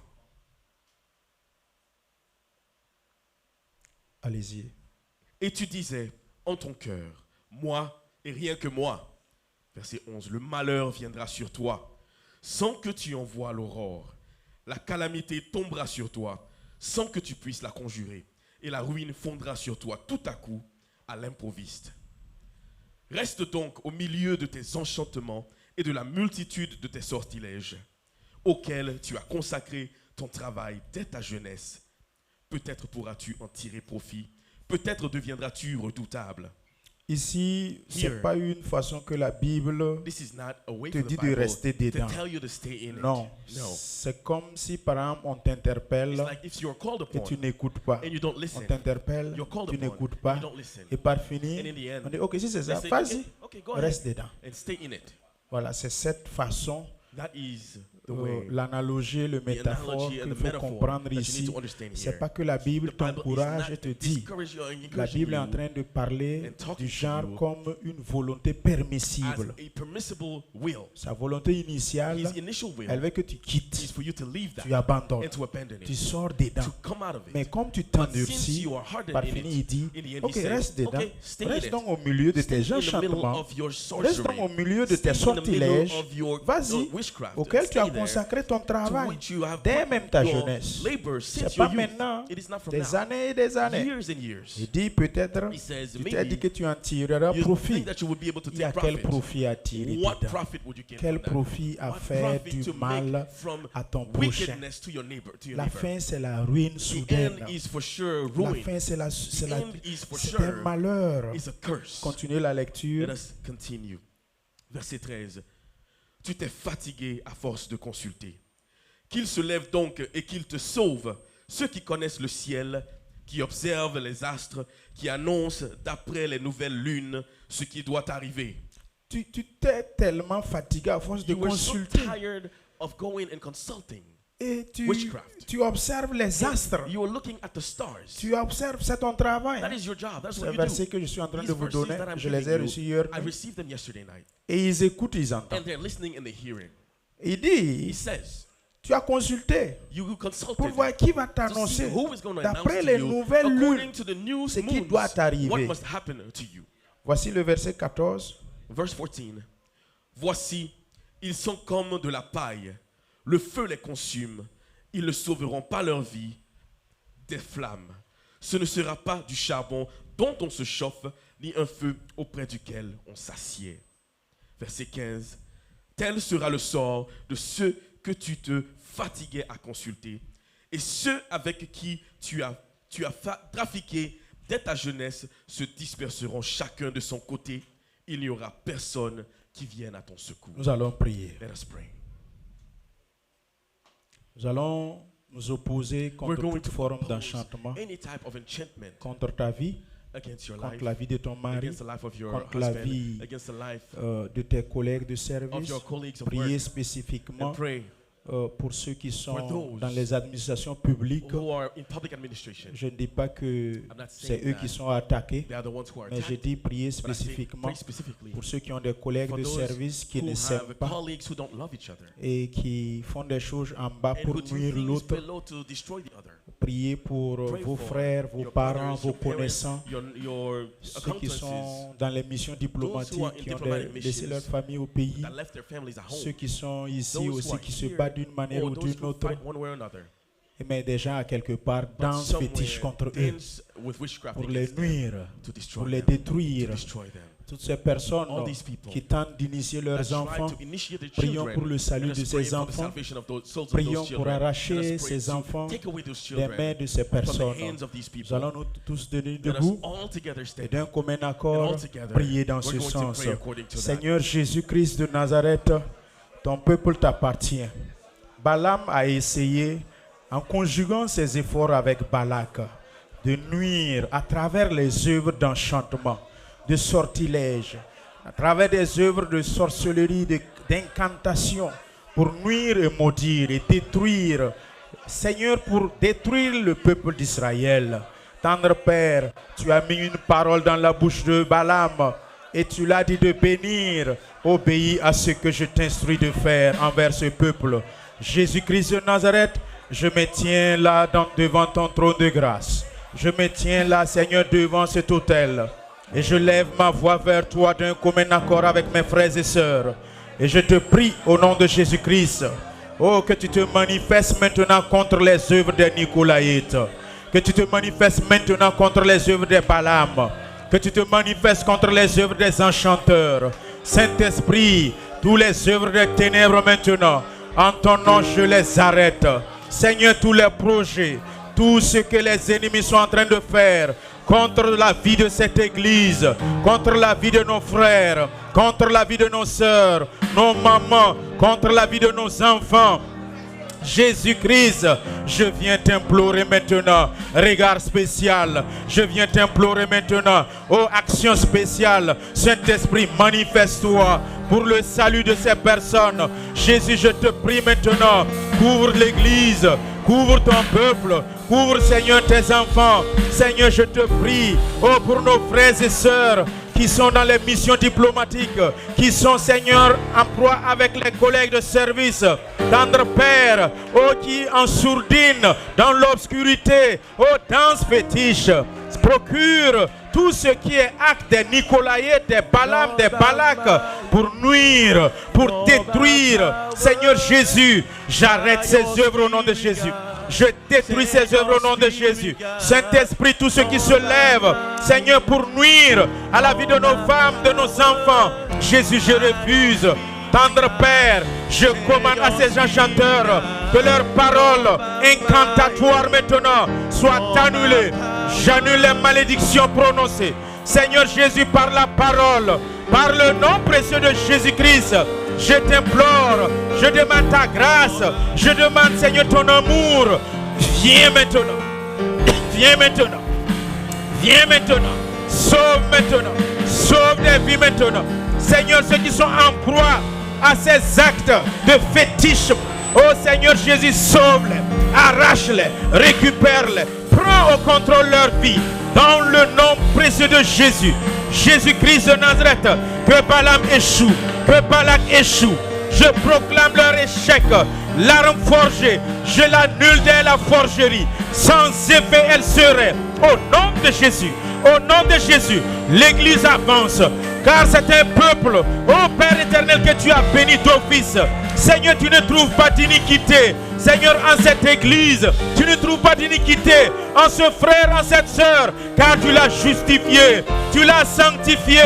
Allez-y. Et tu disais en ton cœur, moi et rien que moi. Verset 11, le malheur viendra sur toi sans que tu en voies l'aurore. La calamité tombera sur toi sans que tu puisses la conjurer. Et la ruine fondra sur toi tout à coup à l'improviste. Reste donc au milieu de tes enchantements et de la multitude de tes sortilèges, auxquels tu as consacré ton travail dès ta jeunesse. Peut-être pourras-tu en tirer profit. Peut-être deviendras-tu redoutable. Ici, ce n'est Here. pas une façon que la Bible This is not a way te for the dit de Bible rester to dedans. tell you to stay in Non. it. No. C'est comme si, par exemple, on t'interpelle It's like if you're called et tu upon n'écoutes pas. and you don't On listen, t'interpelle, you're called tu upon n'écoutes and pas. you don't listen. Et par And finir, in the end, on dit, ok, si c'est they ça, say, vas-y, okay, go ahead reste dedans. and stay in it. Voilà, c'est cette façon, That is the way, l'analogie, le the métaphore analogy and qu'il the faut metaphor comprendre that you need ici. to understand C'est here. pas que la Bible The Bible is t'encourage not et te to dit. discourage you or La encouraging Bible est en you train de parler and talking du to genre you comme une volonté as permissible. a permissible will. Sa volonté initiale, His initial elle will veut que tu is quittes, for you to leave tu that abandonnes, and to abandon tu it, sors dedans. to come out of Mais it. comme tu But since t'endurcis, you are hardened par in fini, it, il dit, in the end, ok, he says, reste dedans, okay, stay in reste it. donc au milieu de Stay tes in the middle enchantements, of your reste sorcery. donc au milieu de Stay tes in the middle sortilèges, of your vas-y, witchcraft. auquel tu Stay as there, consacré ton to travail which you have dès put même ta your jeunesse. labor since C'est your pas youth. maintenant, It is not from des now. années et des années. Years and years. Il dit peut-être, He says, tu t'es dit maybe que tu en tireras you profit. think that you would be able to Il y a take quel profit. profit à tirer What dedans? profit would you get Quel from that? profit à What faire profit du to mal make from à ton prochain? wickedness to your neighbor? La fin, c'est la ruine The soudaine. end is for sure La ruin. fin, c'est The end is for c'est un sure malheur. is a curse. Continuez la lecture. Let us continue. Verset 13. Tu t'es fatigué à force de consulter. Qu'il se lève donc et qu'il te sauve, ceux qui connaissent le ciel, qui observent les astres, qui annoncent d'après les nouvelles lunes ce qui doit arriver. Tu t'es tellement fatigué à force de You were so consulter. tired of going and consulting. Et Witchcraft. tu observes les astres. You were looking at the stars. Tu observes, c'est ton travail. That is your job. That's Ces what you versets do. que je suis en train These de vous verses donner, that I'm je les ai giving reçus you, hier. I received them yesterday night. Et ils écoutent, ils entendent. And they're listening and they're hearing. Il He dit, says, tu as consulté you consulted pour voir qui va to see t'annoncer who is going to announce d'après to les you, nouvelles according lunes. to the new ce qui moons, doit arriver. what must happen to you. Voici le verset 14. Verse 14. Voici, ils sont comme de la paille. Le feu les consume. Ils ne sauveront pas leur vie des flammes. Ce ne sera pas du charbon dont on se chauffe, ni un feu auprès duquel on s'assied. Verset 15. Tel sera le sort de ceux que tu te fatiguais à consulter, et ceux avec qui tu as trafiqué dès ta jeunesse se disperseront chacun de son côté. Il n'y aura personne qui vienne à ton secours. Nous allons prier. Let us pray. Nous allons nous opposer We're contre going toute to forme oppose d'enchantement, any type of enchantment contre ta vie, against your contre life, la vie de ton mari, against the life of your contre la vie husband, against the life de tes collègues de of service. your colleagues of work. Priez spécifiquement And pray pour ceux qui sont those dans les administrations publiques. who are in public administration. Je ne dis pas que not c'est saying eux that qui sont attaqués, They are the ones who are mais je attacked. dis prier But I say, spécifiquement pray specifically pour ceux qui ont des collègues for de those service qui who ne s'aiment have pas colleagues who don't love each other et qui font des choses en bas and pour who do nuire things l'autre. below to destroy the other. Priez pour Pray vos for frères, vos your parents, brothers, vos your parents, connaissants, your ceux qui acquaintances sont dans les missions in diplomatiques, qui ont diplomatic laissé missions, leur famille au pays, that left their families at ceux home. qui sont ici Those who aussi, are qui se here, battent d'une manière or ou those d'une who autre, fight one way or another. mais des gens à quelque part But dansent fétiche somewhere contre eux dance with witchcraft pour les against them, nuire, to destroy pour les them, détruire. to destroy them. Toutes ces personnes All these people qui tentent d'initier That leurs try enfants, to initiate their prions children. pour le salut Let de us pray ces for the enfants. salvation of those souls of Prions those pour children. arracher Let us pray ces to enfants take away those des mains children de ces from the personnes. hands of these Nous people. allons nous tous donner Let us debout all together et stand d'un commun and accord all together prier dans we're ce going to sens. pray according to that. Seigneur Jésus-Christ de Nazareth, ton peuple t'appartient. Balaam a essayé en conjuguant ses efforts avec Balak, de nuire à travers les œuvres d'enchantement, de sortilège, à travers des œuvres de sorcellerie, d'incantation, pour nuire et maudire et détruire, Seigneur, pour détruire le peuple d'Israël. Tendre Père, tu as mis une parole dans la bouche de Balaam et tu l'as dit de bénir. Obéis à ce que je t'instruis de faire envers ce peuple. Jésus-Christ de Nazareth, je me tiens là devant ton trône de grâce. Je me tiens là, Seigneur, devant cet autel. Et je lève ma voix vers toi d'un commun accord avec mes frères et sœurs. Et je te prie au nom de Jésus-Christ, oh, que tu te manifestes maintenant contre les œuvres des Nicolaïtes. Que tu te manifestes maintenant contre les œuvres des Balaam. Que tu te manifestes contre les œuvres des enchanteurs. Saint-Esprit, tous les œuvres des ténèbres maintenant, en ton nom je les arrête. Seigneur, tous les projets, tout ce que les ennemis sont en train de faire contre la vie de cette église, contre la vie de nos frères, contre la vie de nos sœurs, nos mamans, contre la vie de nos enfants. Jésus-Christ, je viens t'implorer maintenant, regard spécial, je viens t'implorer maintenant, oh, action spéciale, Saint-Esprit, manifeste-toi pour le salut de ces personnes. Jésus, je te prie maintenant, couvre l'église, couvre ton peuple, couvre, Seigneur, tes enfants. Seigneur, je te prie, oh, pour nos frères et sœurs qui sont dans les missions diplomatiques, qui sont, Seigneur, en proie avec les collègues de service. Tendre Père, oh, qui en sourdine, dans l'obscurité, oh, danse fétiche, procure tout ce qui est acte des Nicolaïtes, des Balaam, des Balak, pour nuire, pour détruire. Seigneur Jésus, j'arrête ces œuvres au nom de Jésus. Je détruis ces œuvres au nom de Jésus. Saint-Esprit, tout ce qui se lève, Seigneur, pour nuire à la vie de nos femmes, de nos enfants, Jésus, je refuse. Tendre Père, je commande à ces enchanteurs que leurs paroles incantatoires maintenant soient annulées. J'annule les malédictions prononcées. Seigneur Jésus, par la parole, par le nom précieux de Jésus-Christ, je t'implore, je demande ta grâce, je demande, Seigneur, ton amour. Viens maintenant, viens maintenant, viens maintenant, sauve maintenant, sauve des vies maintenant. Seigneur, ceux qui sont en proie à ces actes de fétichisme, oh Seigneur Jésus, sauve-les, arrache-les, récupère-les, prends au contrôle leur vie, dans le nom précieux de Jésus. Jésus-Christ de Nazareth, que Balaam échoue, que Balak échoue. Je proclame leur échec. L'arme forgée, je l'annule dès la forgerie. Sans effet, elle serait. Au nom de Jésus, au nom de Jésus, l'Église avance. Car c'est un peuple, ô Père éternel, que tu as béni d'office. Seigneur, tu ne trouves pas d'iniquité. Seigneur, en cette église, tu ne trouves pas d'iniquité en ce frère, en cette sœur, car tu l'as justifié, tu l'as sanctifié,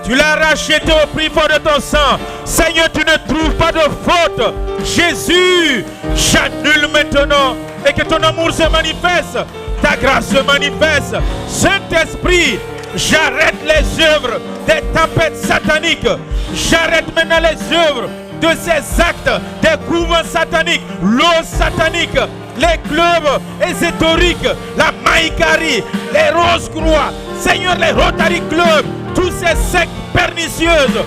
tu l'as racheté au prix fort de ton sang. Seigneur, tu ne trouves pas de faute. Jésus, j'annule maintenant et que ton amour se manifeste, ta grâce se manifeste. Saint-Esprit, j'arrête les œuvres des tempêtes sataniques. J'arrête maintenant les œuvres de ces actes, des couvents sataniques, l'eau satanique, les clubs ésotériques, la Maïkari, les Rose-Croix, Seigneur, les Rotary Club, tous ces sectes pernicieuses.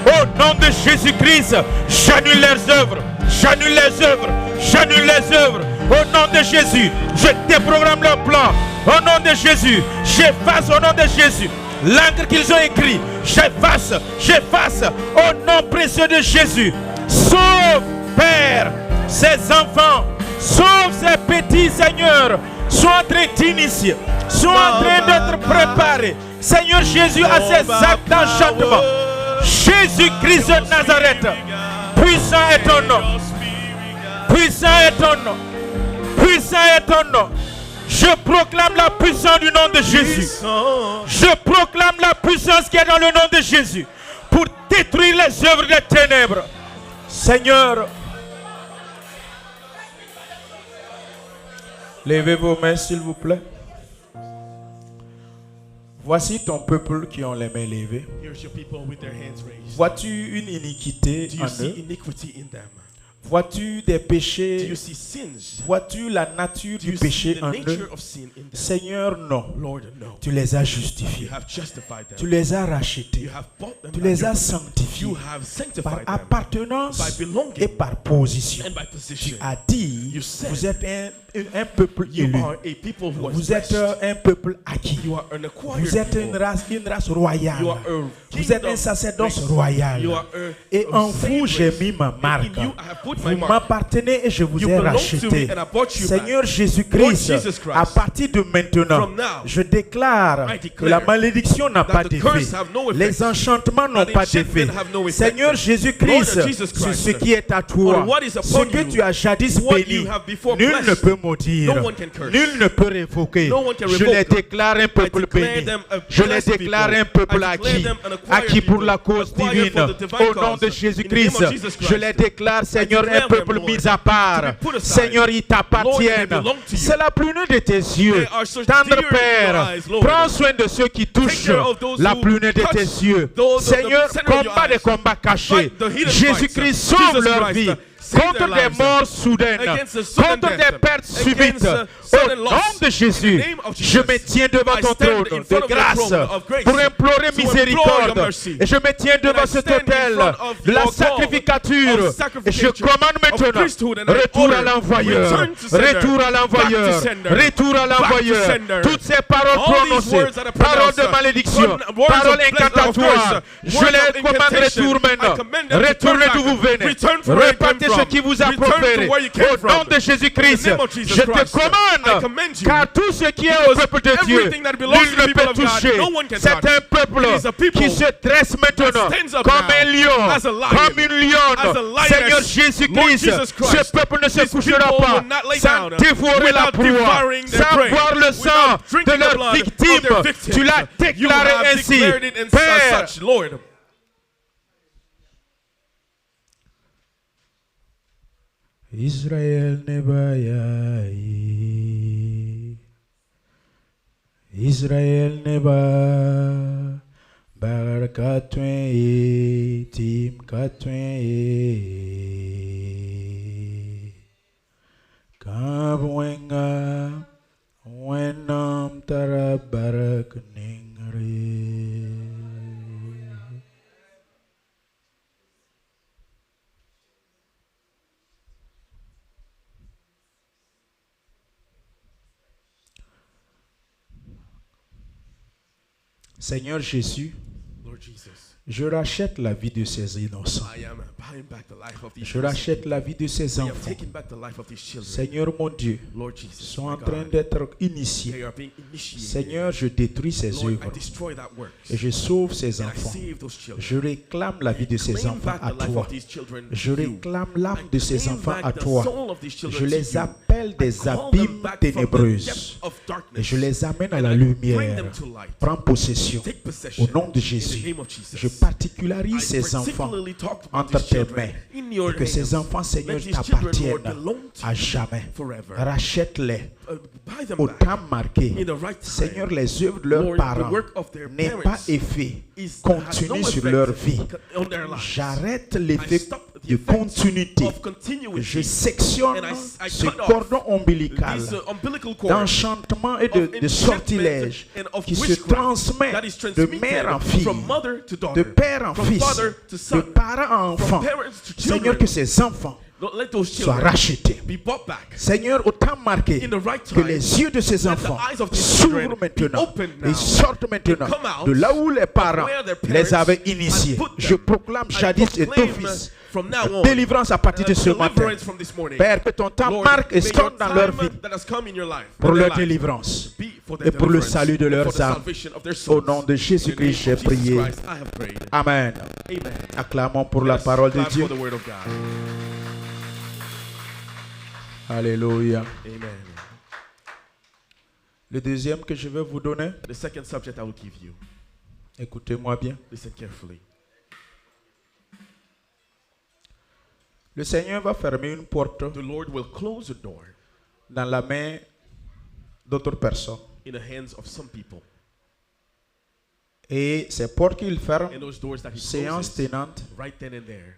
Au nom de Jésus-Christ, j'annule leurs œuvres, j'annule les œuvres, j'annule les œuvres. Au nom de Jésus, je déprogramme leur plan. Au nom de Jésus, j'efface au nom de Jésus l'encre qu'ils ont écrit. J'efface, j'efface au nom précieux de Jésus. Sauve, Père, ces enfants, sauve ces petits, Seigneur, sont en train d'initier, sont en train d'être préparés, Seigneur Jésus, à ces actes d'enchantement. Jésus-Christ de Nazareth, puissant est ton nom, puissant est ton nom, puissant est ton nom. Je proclame la puissance du nom de Jésus. Je proclame la puissance qui est dans le nom de Jésus pour détruire les œuvres des ténèbres. Seigneur, levez vos mains s'il vous plaît. Voici ton peuple qui ont les mains levées. Here's your people with their hands raised. Vois-tu une iniquité Do you en see eux? iniquity in them? Vois-tu des Do péchés? you see sins? Vois-tu la nature Do du you see péché the en nature eux? of sin in them? Seigneur, non. Lord, no. Tu les as You justifiés. have justified Tu them. les as rachetés. You have bought them Tu back. les as You sanctifiés have par sanctified them appartenance by belonging et par position. and by Tu position. as dit, You said, vous êtes un peuple You élu. are a people who are Vous êtes blessed. un peuple acquis. You are an acquired Vous êtes une people. race royale. You are a Vous êtes un kingdom sacerdoce race. royal. You are Et a en vous, j'ai race. mis ma And marque. in you I have put Vous my mark. m'appartenez et je vous You ai belong to racheté. me and I bought you Seigneur back. Jésus-Christ, Lord Jesus Christ, à partir de maintenant, from now, je déclare I que la declare malédiction n'a that pas the d'effet. curse have no effect. Les enchantements n'ont That pas enchantment d'effet. have no effect. Seigneur Jésus-Christ, Lord Jesus sur Christ, ce qui est à toi, on what is ce upon que you, tu as jadis what béni, you have before nul blessed, ne peut maudire, no one can curse. nul ne peut révoquer. No one can Je revoke les them. déclare un peuple declare béni. them a Je les blessed déclare people. un peuple I declare acquis, them an acquired acquis pour people, la cause acquired divine. for the divine Au nom cause. de In Jésus-Christ, the name of Jesus Christ, je les déclare, Seigneur, declare un peuple them, Lord, mis à part. to be put aside. Seigneur, ils Lord, they t'appartiennent. belong to you. C'est la pluie de tes yeux. They are so Tendre dear in your Père, eyes, Lord. prends soin de ceux qui touchent care of those la who pluie de touch tes yeux. those of the Seigneur, center of your combat des eyes. combats cachés. Fight the hidden Jésus-Christ fights. sauve Jesus leur Christ, vie. save Contre their des lives. morts soudaines, Against the sudden contre death. des pertes subites, Against, au sudden loss. nom de Jésus, In the name of je Jesus, me tiens devant I ton stand trône in de front of your grâce throne of grace pour implorer to implore miséricorde your mercy. et je me tiens devant I cet stand in autel front of de la your sacrificature of et je sacrification, commande of maintenant priesthood, and I retour à order, l'envoyeur, return to sender, retour à l'envoyeur, back to sender, retour à back to l'envoyeur. sender. Toutes ces paroles All these prononcées, words that are paroles pronounced, de malédiction, words paroles of incantatoires, curse, je words les of commande incantation, retour I maintenant. command them to Retournez turn d'où vous back. venez. Return from where you came Repartez ce from. qui vous a Return to proféré. where you came Au from. nom de Jésus-Christ, In the name of Jesus je te Christ, I commande, command you. car tout ce qui est au Because peuple de Dieu, everything that belongs nul to the ne people peut of God, toucher. no one can C'est touch. un peuple It is a people qui se dresse maintenant that stands up comme now un lion, as a lion, comme une lionne. as a lioness. Seigneur Lord Jésus-Christ, Jesus Christ, ce peuple ne se these couchera people pas will not lay sans down dévorer la without proie, devouring their sans prey, boire le sang without de drinking the leurs blood of victimes. their victims. Tu l'as You déclaré have ainsi. declared it in Père, such, Lord. Israël nebayai, Israël neba, bar katwen tim katwen, kabwenga, wenam tarabarak ningre. Seigneur Jésus, Lord Jesus, je rachète la vie de ces innocents. I am buying back the life of these Je rachète la vie de ces I am enfants. taking back the life of these children. Seigneur mon Dieu, Lord Jesus, sont my en train God, d'être initiés. they are being initiated. Seigneur, je détruis ces Lord, I œuvres destroy that work. et je sauve ces And I enfants. save those children. Je réclame la vie de ces Claim enfants back à the life toi. of these children Je to you. réclame l'âme de ces Claim enfants back à the toi. soul of these children Je to les you. appelle des Call them abîmes back from the ténébreuses depth of et darkness. je les amène à And la I bring lumière. them to light. Prends possession. Take possession Au nom de in the Jésus, name of Jesus. je particularise I ces enfants particularly talk about entre these tes children mains. in your Et que ces hands. enfants, Seigneur, Let these children, Lord, t'appartiennent belong to à you jamais. forever. Rachète-les Buy them au back temps marqué. in the right time. Seigneur, les œuvres de leurs Lord, parents the work of their n'aient pas parents effet has continu no sur effect leur vie. on their lives. J'arrête I l'effet stop the de effect continuité. of continuity. Je sectionne And I ce cut off cordon ombilical This umbilical cord d'enchantement et of de enchantment sortilège and of qui se witchcraft transmet that is de transmitted mère en fille, from mother to daughter, de père en from fils, father to de son, parents en from enfants. parents to Seigneur, children. que ces enfants Let those soient children rachetés. be bought back. Seigneur, au temps marqué, In the right que time, les yeux de ces let enfants the eyes of these s'ouvrent children maintenant be opened now et sortent maintenant come out de là où les parents where their les parents avaient initiés. had put them. Je proclame I jadis et proclaim d'office from now on délivrance à partir de ce matin. deliverance from this morning. Père, que ton temps Lord, marque et may your sonne dans leur time vie that has come in your life, pour in their leur life, délivrance be for their et pour le deliverance salut de and for leurs the âmes. salvation of their Au souls. nom de In the name Jésus-Christ, j'ai of Jesus prié. Christ, I have prayed. Amen. Amen. Acclamons pour la Let's parole de clap Dieu. for the word of God. Alléluia. Amen. Le deuxième que je vais vous donner, The second subject I will give you. écoutez-moi bien. Listen carefully. Le Seigneur va fermer une porte The Lord will close a door dans la main d'autres personnes. in the hands of some people. Et ces portes qu'il ferme, And those doors that he séance closes tenante, right then and there,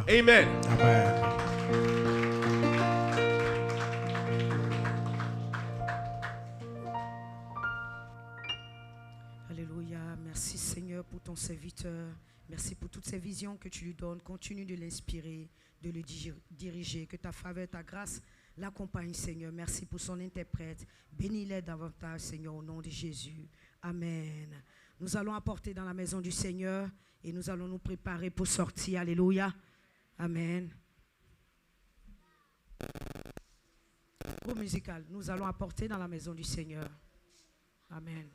Amen. Amen. Alléluia. Merci Seigneur pour ton serviteur. Merci pour toutes ces visions que tu lui donnes. Continue de l'inspirer, de le diriger. Que ta faveur, ta grâce l'accompagne, Seigneur. Merci pour son interprète. Bénis-les davantage, Seigneur, au nom de Jésus. Amen. Nous allons apporter dans la maison du Seigneur et nous allons nous préparer pour sortir. Alléluia. Amen. Groupe musical, nous allons apporter dans la maison du Seigneur. Amen.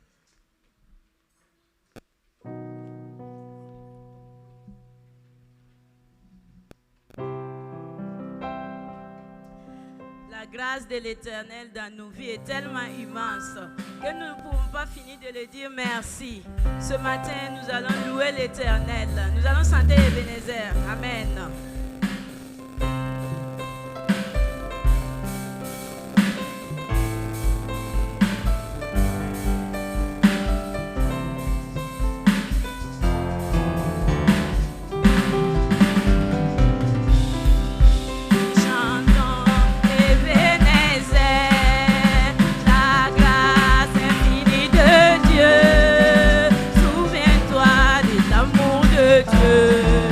La grâce de l'Éternel dans nos vies est tellement immense que nous ne pouvons pas finir de le dire merci. Ce matin, nous allons louer l'Éternel. Nous allons chanter Ebenezer. Amen. Souviens-toi de l'amour de Dieu.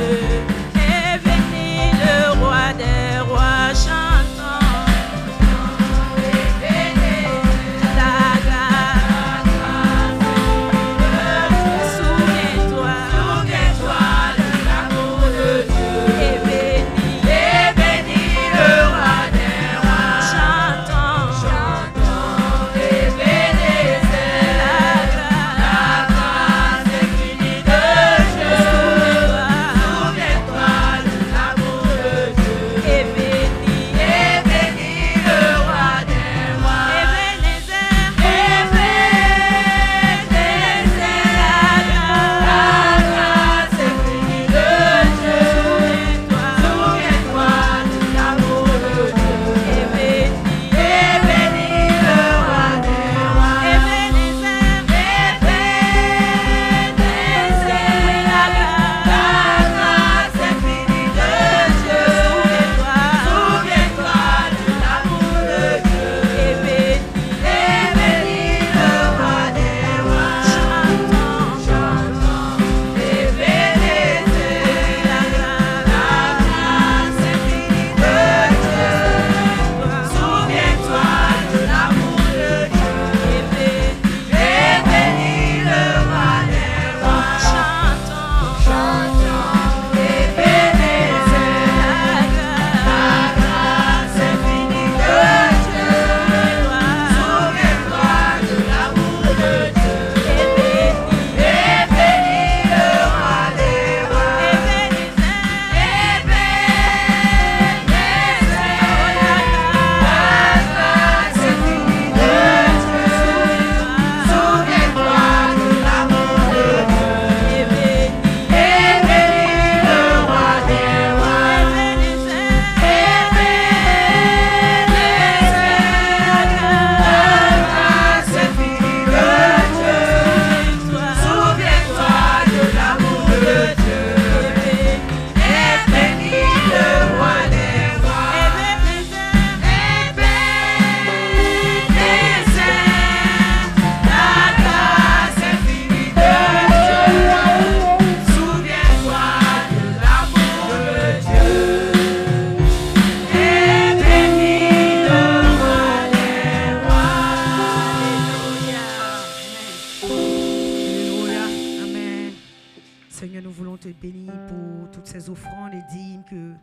ces offrandes et dîmes que,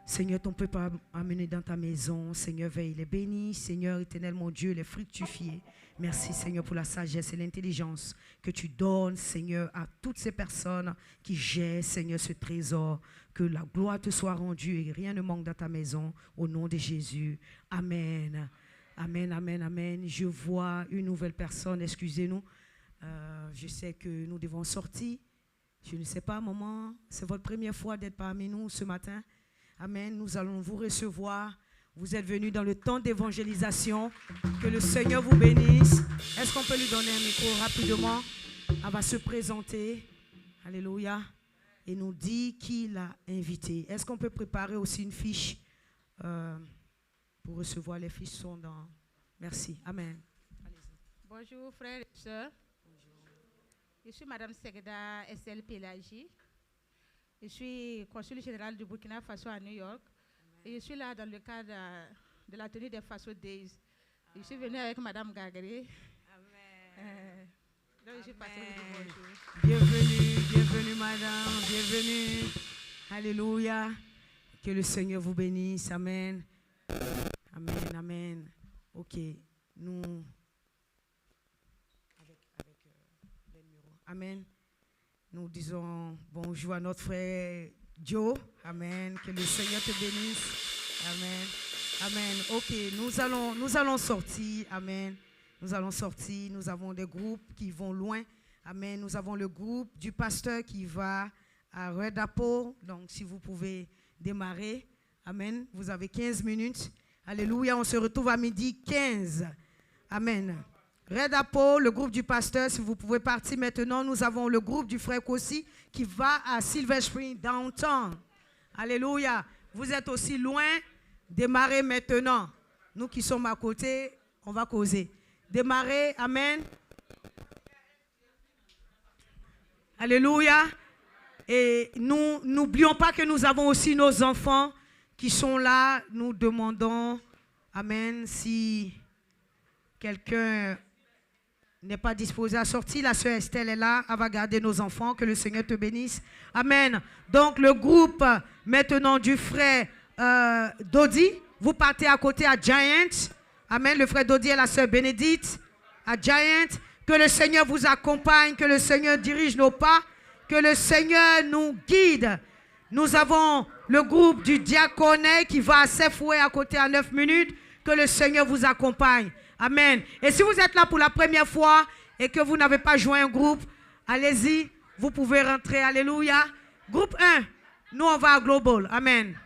Seigneur, ton peuple a amené dans ta maison. Seigneur, veille les bénis. Seigneur, éternel, mon Dieu, les fructifier. Merci, Seigneur, pour la sagesse et l'intelligence que tu donnes, Seigneur, à toutes ces personnes qui gèrent, Seigneur, ce trésor. Que la gloire te soit rendue et rien ne manque dans ta maison. Au nom de Jésus. Amen. Amen, amen, amen. Je vois une nouvelle personne, excusez-nous. Je sais que nous devons sortir. Je ne sais pas, maman, c'est votre première fois d'être parmi nous ce matin. Amen. Nous allons vous recevoir. Vous êtes venus dans le temps d'évangélisation. Que le Seigneur vous bénisse. Est-ce qu'on peut lui donner un micro rapidement? Elle va se présenter. Alléluia. Et nous dit qui l'a invité. Est-ce qu'on peut préparer aussi une fiche pour recevoir? Les fiches sont dans... Merci. Amen. Bonjour frères et sœurs. Je suis Madame Segda SL Pélagie. Je suis consul général du Burkina Faso à New York. Et je suis là dans le cadre de la tenue des Faso Days. Je suis venue avec Madame Gagri. Amen. Donc je suis passée le bonjour. Bienvenue, bienvenue madame, bienvenue. Alléluia. Que le Seigneur vous bénisse. Amen. Amen, amen. Ok, nous... Amen. Nous disons bonjour à notre frère Joe. Amen. Que le Seigneur te bénisse. Amen. Amen. Ok, nous allons sortir. Amen. Nous allons sortir. Nous avons des groupes qui vont loin. Amen. Nous avons le groupe du pasteur qui va à Red Apple. Donc, si vous pouvez démarrer. Amen. Vous avez 15 minutes. Alléluia. On se retrouve à 12h15. Amen. Red Apple, le groupe du pasteur, si vous pouvez partir maintenant. Nous avons le groupe du frère Kossi qui va à Silver Spring, downtown. Alléluia. Vous êtes aussi loin. Démarrez maintenant. Nous qui sommes à côté, on va causer. Démarrez. Amen. Alléluia. Et nous n'oublions pas que nous avons aussi nos enfants qui sont là. Nous demandons, amen, si quelqu'un n'est pas disposé à sortir, la sœur Estelle est là, elle va garder nos enfants, que le Seigneur te bénisse. Amen. Donc le groupe maintenant du frère Dodi, vous partez à côté à Giant. Amen. Le frère Dodi et la sœur Bénédicte à Giant. Que le Seigneur vous accompagne, que le Seigneur dirige nos pas, que le Seigneur nous guide. Nous avons le groupe du diaconé qui va à Sefoué à côté à 9 minutes. Que le Seigneur vous accompagne. Amen. Et si vous êtes là pour la première fois et que vous n'avez pas joint un groupe, allez-y, vous pouvez rentrer. Alléluia. Groupe 1, nous on va à Global. Amen.